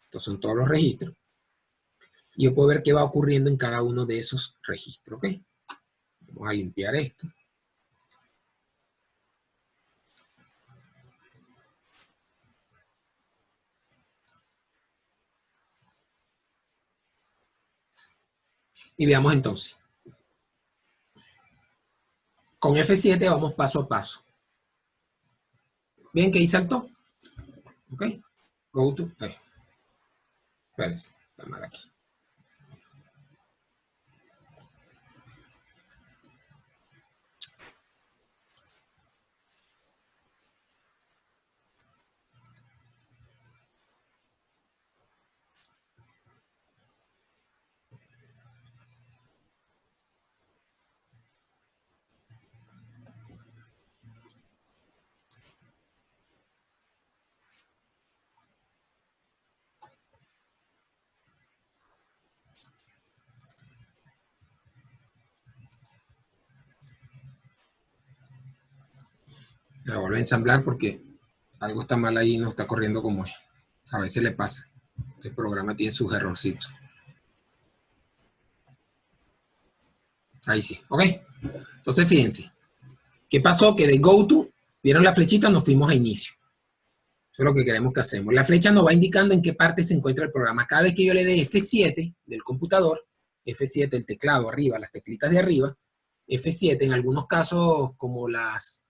Estos son todos los registros. Y yo puedo ver qué va ocurriendo en cada uno de esos registros. ¿Ok? Vamos a limpiar esto. Y veamos entonces. Con F7 vamos paso a paso. ¿Ven que ahí saltó? ¿Ok? Go to. Espérense, está mal aquí. La vuelvo a ensamblar porque algo está mal ahí y no está corriendo como es. A veces le pasa. Este programa tiene sus errorcitos. Ahí sí, ¿ok? Entonces fíjense. ¿Qué pasó? Que de go to, vieron la flechita, nos fuimos a inicio. Eso es lo que queremos que hacemos. La flecha nos va indicando en qué parte se encuentra el programa. Cada vez que yo le dé F7 del computador, F7 el teclado arriba, las teclitas de arriba, F7 en algunos casos como las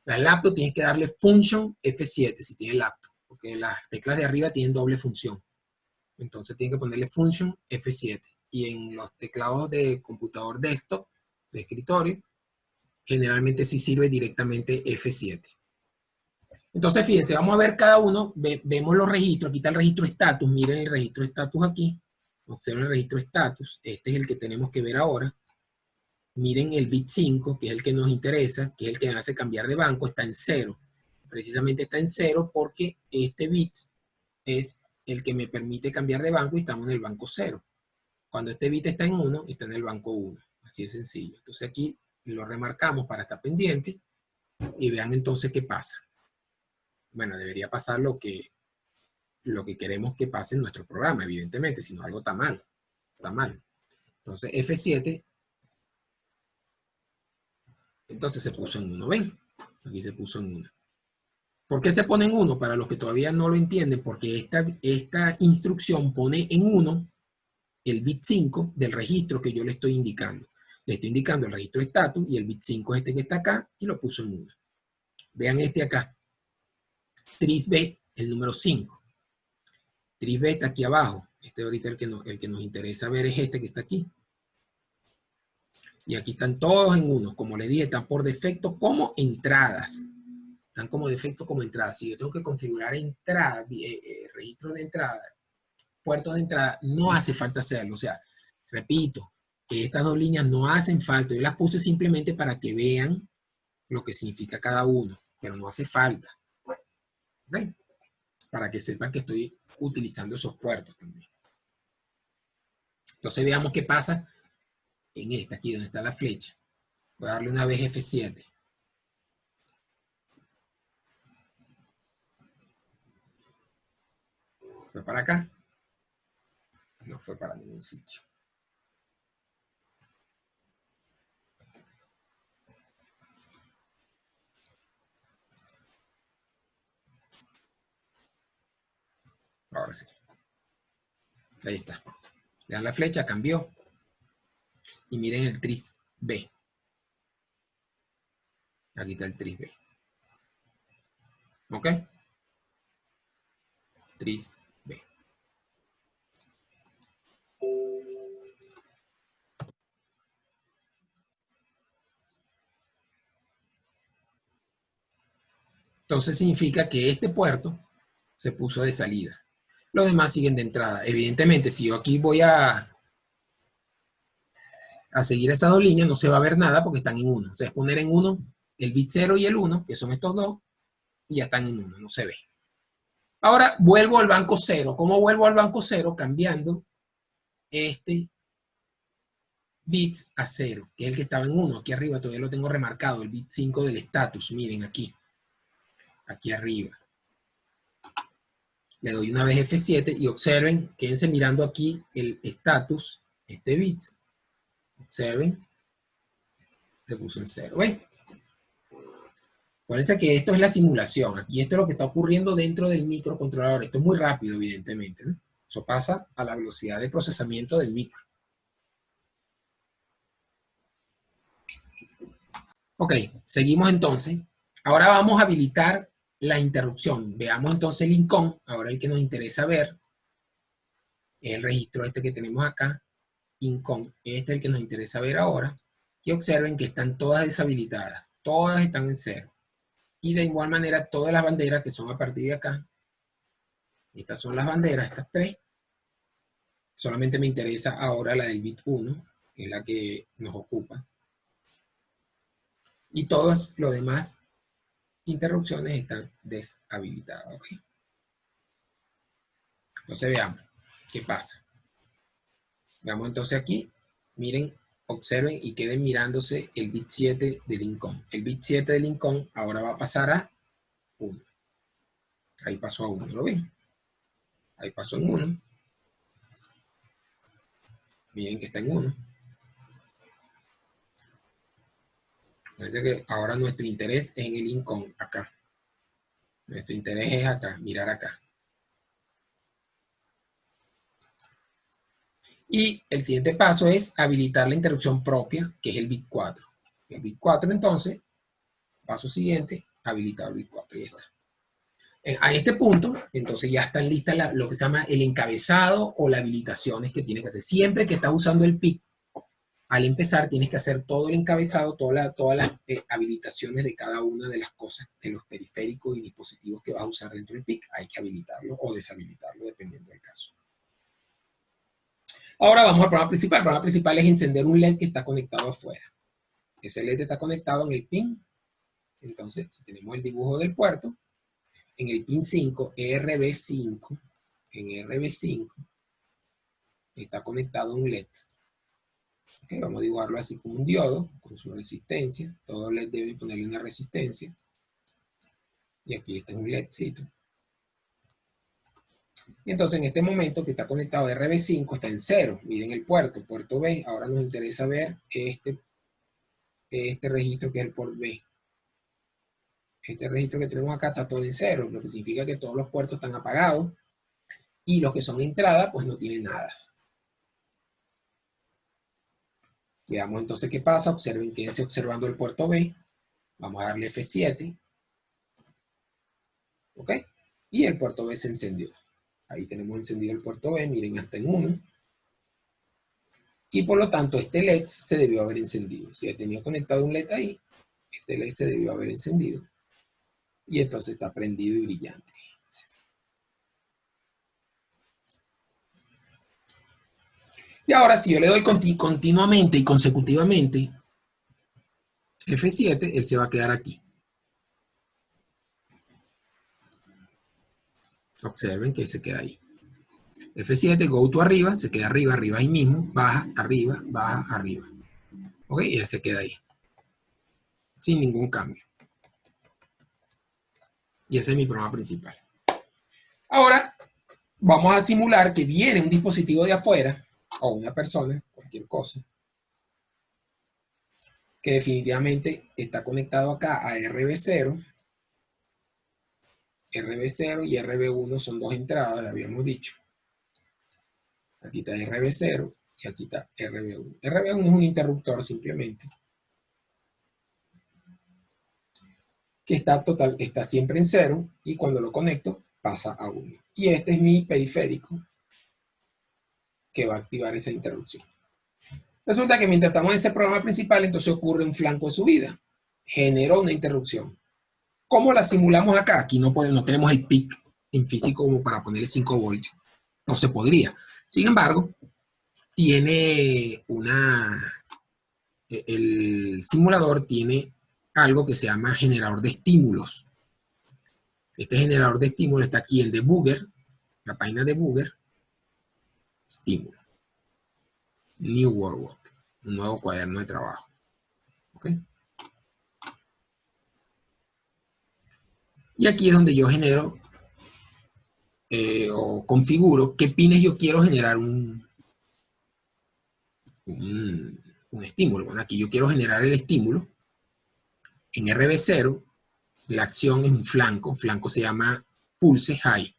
laptops tienes que darle function F7 si tienes laptop, porque las teclas de arriba tienen doble función. Entonces tienen que ponerle function F7. Y en los teclados de computador desktop, de escritorio, generalmente sí sirve directamente F7. Entonces, fíjense, vamos a ver cada uno, vemos los registros, aquí está el registro status, miren el registro status aquí, observen el registro status, este es el que tenemos que ver ahora, miren el bit 5, que es el que nos interesa, que es el que me hace cambiar de banco, está en 0, precisamente está en 0 porque este bit es el que me permite cambiar de banco y estamos en el banco 0. Cuando este bit está en 1, está en el banco 1, así de sencillo. Entonces aquí lo remarcamos para estar pendiente y vean entonces qué pasa. Bueno, debería pasar lo que queremos que pase en nuestro programa, evidentemente, si no algo está mal. Está mal. Entonces F7, entonces se puso en 1, ¿ven? Aquí se puso en 1. ¿Por qué se pone en 1? Para los que todavía no lo entienden, porque esta instrucción pone en 1 el bit 5 del registro que yo le estoy indicando. Le estoy indicando el registro status y el bit 5 es este que está acá y lo puso en 1. Vean este acá. TRISB, el número 5. TRISB está aquí abajo. Este ahorita el que nos interesa ver es este que está aquí. Y aquí están todos en 1. Como les dije, están por defecto como entradas. Están como defecto como entradas. Si yo tengo que configurar entrada, registro de entrada, puertos de entrada, no hace falta hacerlo. O sea, repito, que estas dos líneas no hacen falta. Yo las puse simplemente para que vean lo que significa cada uno. Pero no hace falta. ¿Ven? Para que sepan que estoy utilizando esos puertos también. Entonces veamos qué pasa en esta, aquí donde está la flecha. Voy a darle una vez F7. ¿Fue para acá? No fue para ningún sitio. Ahora sí. Ahí está. Le dan la flecha, cambió. Y miren el tris B. Aquí está el tris B. ¿Ok? Tris B. Entonces significa que este puerto se puso de salida. Los demás siguen de entrada. Evidentemente, si yo aquí voy a seguir esas dos líneas, no se va a ver nada porque están en 1. O sea, es poner en 1 el bit 0 y el 1, que son estos dos, y ya están en 1, no se ve. Ahora vuelvo al banco 0. ¿Cómo vuelvo al banco 0? Cambiando este bit a 0, que es el que estaba en 1. Aquí arriba todavía lo tengo remarcado, el bit 5 del status. Miren aquí. Aquí arriba. Le doy una vez F7 y observen, quédense mirando aquí el status, este bit. Observen, se puso en 0. ¿Ven? Acuérdense que esto es la simulación. Aquí esto es lo que está ocurriendo dentro del microcontrolador. Esto es muy rápido, evidentemente, ¿no? Eso pasa a la velocidad de procesamiento del micro. Ok, seguimos entonces. Ahora vamos a habilitar la interrupción. Veamos entonces el INCON. Ahora el que nos interesa ver es el registro este que tenemos acá. INCON. Este es el que nos interesa ver ahora. Y observen que están todas deshabilitadas. Todas están en 0. Y de igual manera todas las banderas que son a partir de acá. Estas son las banderas, estas 3. Solamente me interesa ahora la del bit 1, que es la que nos ocupa. Y todos los demás interrupciones están deshabilitadas. ¿Okay? Entonces veamos qué pasa. Veamos entonces aquí. Miren, observen y queden mirándose el bit 7 del INCON. El bit 7 del INCON ahora va a pasar a 1. Ahí pasó a 1, ¿lo ven? Ahí pasó en 1. Miren que está en 1. Parece que ahora nuestro interés es en el INCON, acá. Nuestro interés es acá, mirar acá. Y el siguiente paso es habilitar la interrupción propia, que es el bit 4. El bit 4, entonces, paso siguiente, habilitar el bit 4. Y ya está. A este punto, entonces ya están listas lo que se llama el encabezado o las habilitaciones que tienes que hacer. Siempre que estás usando el PIC, al empezar tienes que hacer todo el encabezado, todas las habilitaciones de cada una de las cosas, de los periféricos y dispositivos que vas a usar dentro del PIC. Hay que habilitarlo o deshabilitarlo, dependiendo del caso. Ahora vamos al programa principal. El programa principal es encender un LED que está conectado afuera. Ese LED está conectado en el pin. Entonces, si tenemos el dibujo del puerto, en el pin 5, RB5, en RB5, está conectado un LED. Okay, vamos a dibujarlo así como un diodo, con su resistencia. Todo LED debe ponerle una resistencia. Y aquí está un LEDcito. Y entonces en este momento que está conectado RB5 está en 0. Miren el puerto B. Ahora nos interesa ver este registro que es el port B. Este registro que tenemos acá está todo en 0, lo que significa que todos los puertos están apagados y los que son entrada pues no tienen nada. Veamos entonces qué pasa. Observen, quédense observando el puerto B. Vamos a darle F7. ¿Ok? Y el puerto B se encendió. Ahí tenemos encendido el puerto B, miren, hasta en 1. Y por lo tanto este LED se debió haber encendido. Si he tenido conectado un LED ahí, este LED se debió haber encendido. Y entonces está prendido y brillante. Y ahora si yo le doy continuamente y consecutivamente F7, él se va a quedar aquí. Observen que se queda ahí. F7, go to arriba, se queda arriba, arriba ahí mismo, baja, arriba, baja, arriba. ¿Ok? Y él se queda ahí. Sin ningún cambio. Y ese es mi programa principal. Ahora, vamos a simular que viene un dispositivo de afuera, o una persona, cualquier cosa, que definitivamente está conectado acá a RB0. RB0 y RB1 son dos entradas, lo habíamos dicho. Aquí está RB0 y aquí está RB1. RB1 es un interruptor simplemente. que está siempre en 0 y cuando lo conecto pasa a 1. Y este es mi periférico que va a activar esa interrupción. Resulta que mientras estamos en ese programa principal, entonces ocurre un flanco de subida. Generó una interrupción. ¿Cómo la simulamos acá? Aquí no tenemos el pic en físico como para ponerle 5 voltios. No se podría. Sin embargo, el simulador tiene algo que se llama generador de estímulos. Este generador de estímulos está aquí en Debugger, la página de Debugger, estímulo. New Workbook, un nuevo cuaderno de trabajo. ¿Ok? Y aquí es donde yo genero o configuro qué pines yo quiero generar un estímulo. Bueno, aquí yo quiero generar el estímulo. En RB0, la acción es un flanco. Flanco se llama Pulse High.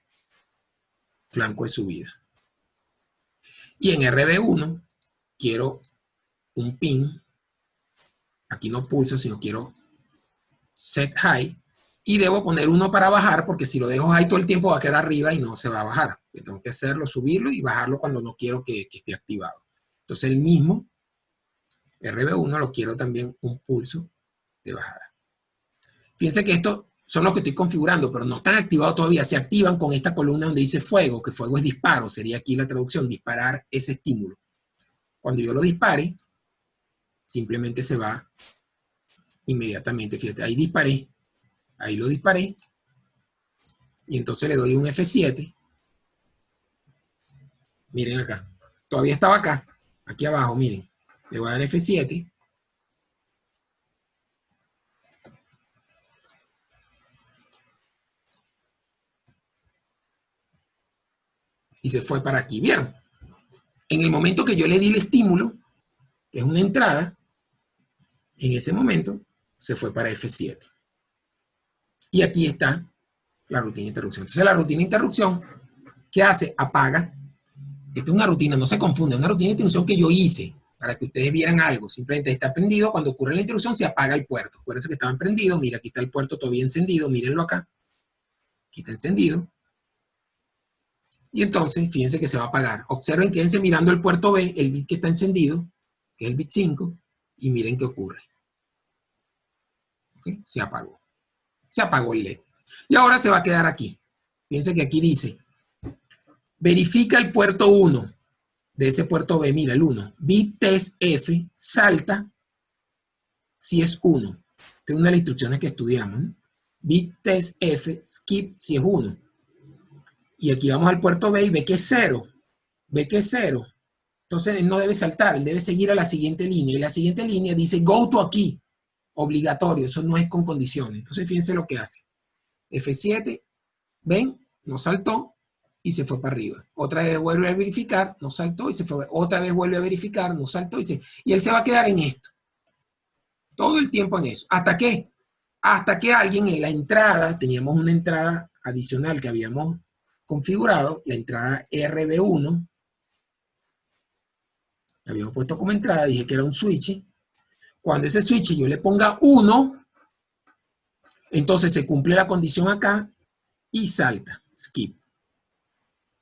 Flanco de subida. Y en RB1 quiero un pin. Aquí no pulso, sino quiero Set High. Y debo poner uno para bajar, porque si lo dejo high todo el tiempo va a quedar arriba y no se va a bajar. Yo tengo que hacerlo, subirlo y bajarlo cuando no quiero que esté activado. Entonces el mismo RB1 lo quiero también un pulso de bajada. Fíjense que estos son los que estoy configurando, pero no están activados todavía. Se activan con esta columna donde dice fuego, que fuego es disparo. Sería aquí la traducción, disparar ese estímulo. Cuando yo lo dispare, simplemente se va inmediatamente. Fíjate, ahí disparé. Ahí lo disparé. Y entonces le doy un F7. Miren acá. Todavía estaba acá. Aquí abajo, miren. Le voy a dar F7. Y se fue para aquí. ¿Vieron? En el momento que yo le di el estímulo, que es una entrada, en ese momento se fue para F7. Y aquí está la rutina de interrupción. Entonces la rutina de interrupción, ¿qué hace? Apaga. Esta es una rutina, no se confunda, es una rutina de interrupción que yo hice para que ustedes vieran algo. Simplemente está prendido, cuando ocurre la interrupción se apaga el puerto. Acuérdense que estaban prendidos, mira, aquí está el puerto todavía encendido, mírenlo acá. Aquí está encendido. Y entonces, fíjense que se va a apagar. Observen, quédense mirando el puerto B, el bit que está encendido, que es el bit 5, y miren qué ocurre. ¿Okay? Se apagó. Se apagó el LED. Y ahora se va a quedar aquí. Fíjense que aquí dice, verifica el puerto 1 de ese puerto B, mira el 1. Bit test F, salta si es 1. Esta es una de las instrucciones que estudiamos, ¿no? Bit test F, skip si es 1. Y aquí vamos al puerto B y ve que es 0. Ve que es 0. Entonces él no debe saltar, él debe seguir a la siguiente línea. Y la siguiente línea dice go to aquí. Obligatorio, eso no es con condiciones. Entonces fíjense lo que hace. F7, ven, no saltó y se fue para arriba. Otra vez vuelve a verificar, no saltó y se fue. Otra vez vuelve a verificar, no saltó y él se va a quedar en esto. Todo el tiempo en eso. ¿Hasta qué? Hasta que alguien en la entrada, teníamos una entrada adicional que habíamos configurado, la entrada RB1, la habíamos puesto como entrada, dije que era un switch. Cuando ese switch yo le ponga 1, entonces se cumple la condición acá y salta, skip.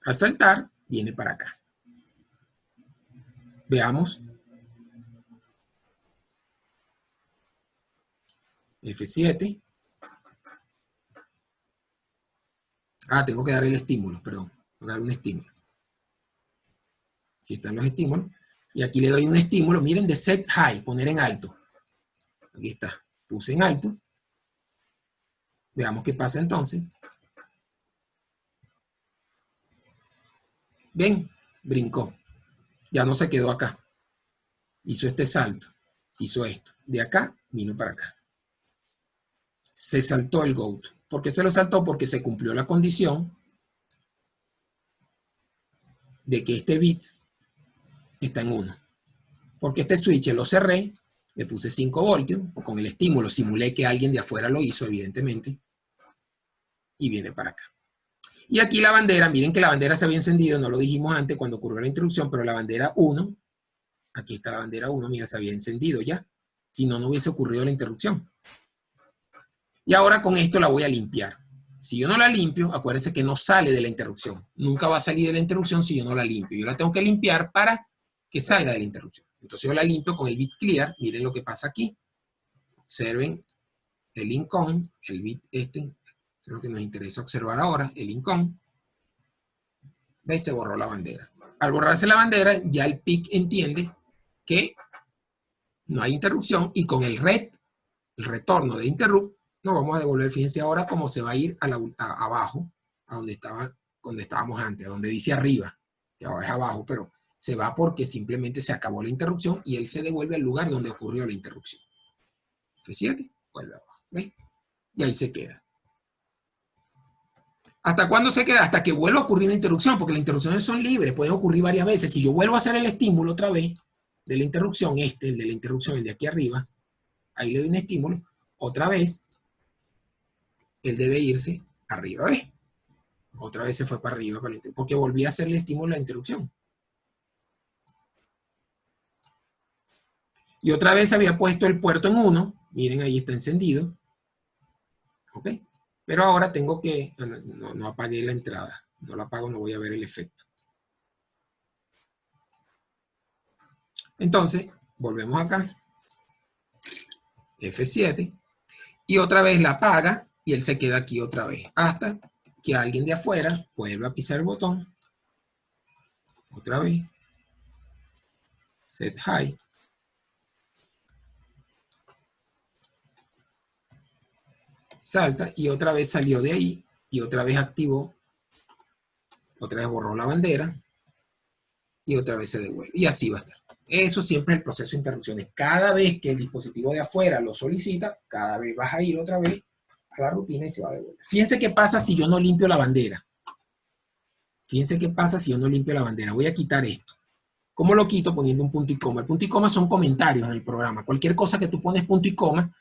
Al saltar, viene para acá. Veamos. F7. Tengo que dar el estímulo, perdón. Tengo que dar un estímulo. Aquí están los estímulos. Y aquí le doy un estímulo, miren, de set high, poner en alto. Aquí está. Puse en alto. Veamos qué pasa entonces. Ven, brincó. Ya no se quedó acá. Hizo este salto. Hizo esto. De acá, vino para acá. Se saltó el go to. ¿Por qué se lo saltó? Porque se cumplió la condición de que este bit está en 1. Porque este switch lo cerré, le puse 5 voltios, con el estímulo simulé que alguien de afuera lo hizo, evidentemente, y viene para acá. Y aquí la bandera, miren que la bandera se había encendido, no lo dijimos antes cuando ocurrió la interrupción, pero la bandera 1, aquí está la bandera 1, mira, se había encendido ya. Si no, no hubiese ocurrido la interrupción. Y ahora con esto la voy a limpiar. Si yo no la limpio, acuérdense que no sale de la interrupción. Nunca va a salir de la interrupción si yo no la limpio. Yo la tengo que limpiar para que salga de la interrupción. Entonces yo la limpio con el bit clear. Miren lo que pasa aquí. Observen el incon, el bit este. Creo que nos interesa observar ahora, el incon. ¿Veis? Se borró la bandera. Al borrarse la bandera, ya el PIC entiende que no hay interrupción y con el retorno de interrupt, nos vamos a devolver. Fíjense ahora cómo se va a ir abajo, a donde estábamos antes, a donde dice arriba, que ahora es abajo, pero se va porque simplemente se acabó la interrupción y él se devuelve al lugar donde ocurrió la interrupción. F7, vuelve abajo. ¿Ves? Y ahí se queda. ¿Hasta cuándo se queda? Hasta que vuelva a ocurrir una interrupción, porque las interrupciones son libres, pueden ocurrir varias veces. Si yo vuelvo a hacer el estímulo otra vez de la interrupción, el de la interrupción, el de aquí arriba, ahí le doy un estímulo, otra vez, él debe irse arriba, ¿ves? Otra vez se fue para arriba, porque volví a hacer el estímulo de la interrupción. Y otra vez había puesto el puerto en 1, miren, ahí está encendido. ¿Ok? Pero ahora tengo que, no apagué la entrada, no la apago, no voy a ver el efecto. Entonces, volvemos acá, F7, y otra vez la apaga, y él se queda aquí otra vez, hasta que alguien de afuera vuelva a pisar el botón, otra vez, Set High, salta, y otra vez salió de ahí, y otra vez activó, otra vez borró la bandera, y otra vez se devuelve, y así va a estar. Eso siempre es el proceso de interrupciones. Cada vez que el dispositivo de afuera lo solicita, cada vez vas a ir otra vez a la rutina y se va a devolver. Fíjense qué pasa si yo no limpio la bandera. Fíjense qué pasa si yo no limpio la bandera. Voy a quitar esto. ¿Cómo lo quito? Poniendo un punto y coma. El punto y coma son comentarios en el programa. Cualquier cosa que tú pones punto y coma,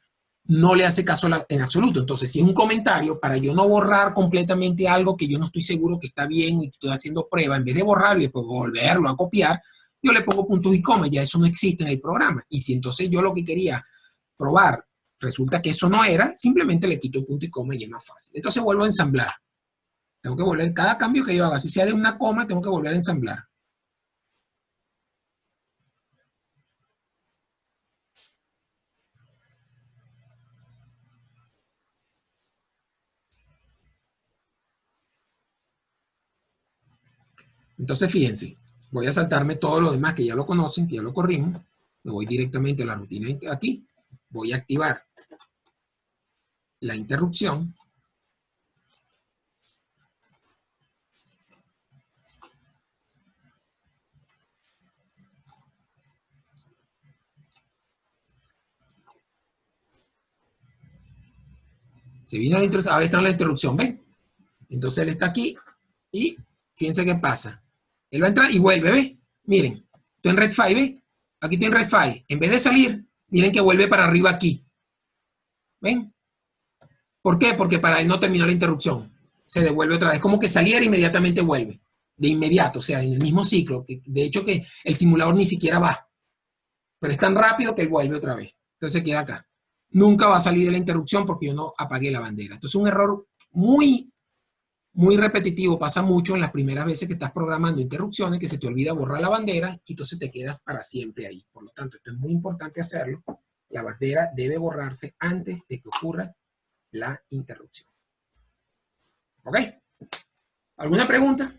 no le hace caso en absoluto. Entonces, si es un comentario, para yo no borrar completamente algo que yo no estoy seguro que está bien y estoy haciendo prueba, en vez de borrarlo y después volverlo a copiar, yo le pongo puntos y comas, ya eso no existe en el programa. Y si entonces yo lo que quería probar resulta que eso no era, simplemente le quito el punto y coma y es más fácil. Entonces vuelvo a ensamblar. Tengo que volver, cada cambio que yo haga, si sea de una coma, tengo que volver a ensamblar. Entonces fíjense, voy a saltarme todo lo demás que ya lo conocen, que ya lo corrimos. Me voy directamente a la rutina aquí. Voy a activar la interrupción. Se viene la interrupción, ahora está la interrupción, ¿ven? Entonces él está aquí y fíjense qué pasa. Él va a entrar y vuelve, ¿ves? Miren, estoy en Red 5, ¿ves? Aquí estoy en Red 5. En vez de salir, miren que vuelve para arriba aquí. ¿Ven? ¿Por qué? Porque para él no terminó la interrupción. Se devuelve otra vez. Como que saliera e inmediatamente vuelve. De inmediato, o sea, en el mismo ciclo. De hecho que el simulador ni siquiera va. Pero es tan rápido que él vuelve otra vez. Entonces se queda acá. Nunca va a salir de la interrupción porque yo no apagué la bandera. Entonces un error muy repetitivo, pasa mucho en las primeras veces que estás programando interrupciones, que se te olvida borrar la bandera y entonces te quedas para siempre ahí. Por lo tanto, esto es muy importante hacerlo. La bandera debe borrarse antes de que ocurra la interrupción. ¿Ok? ¿Alguna pregunta?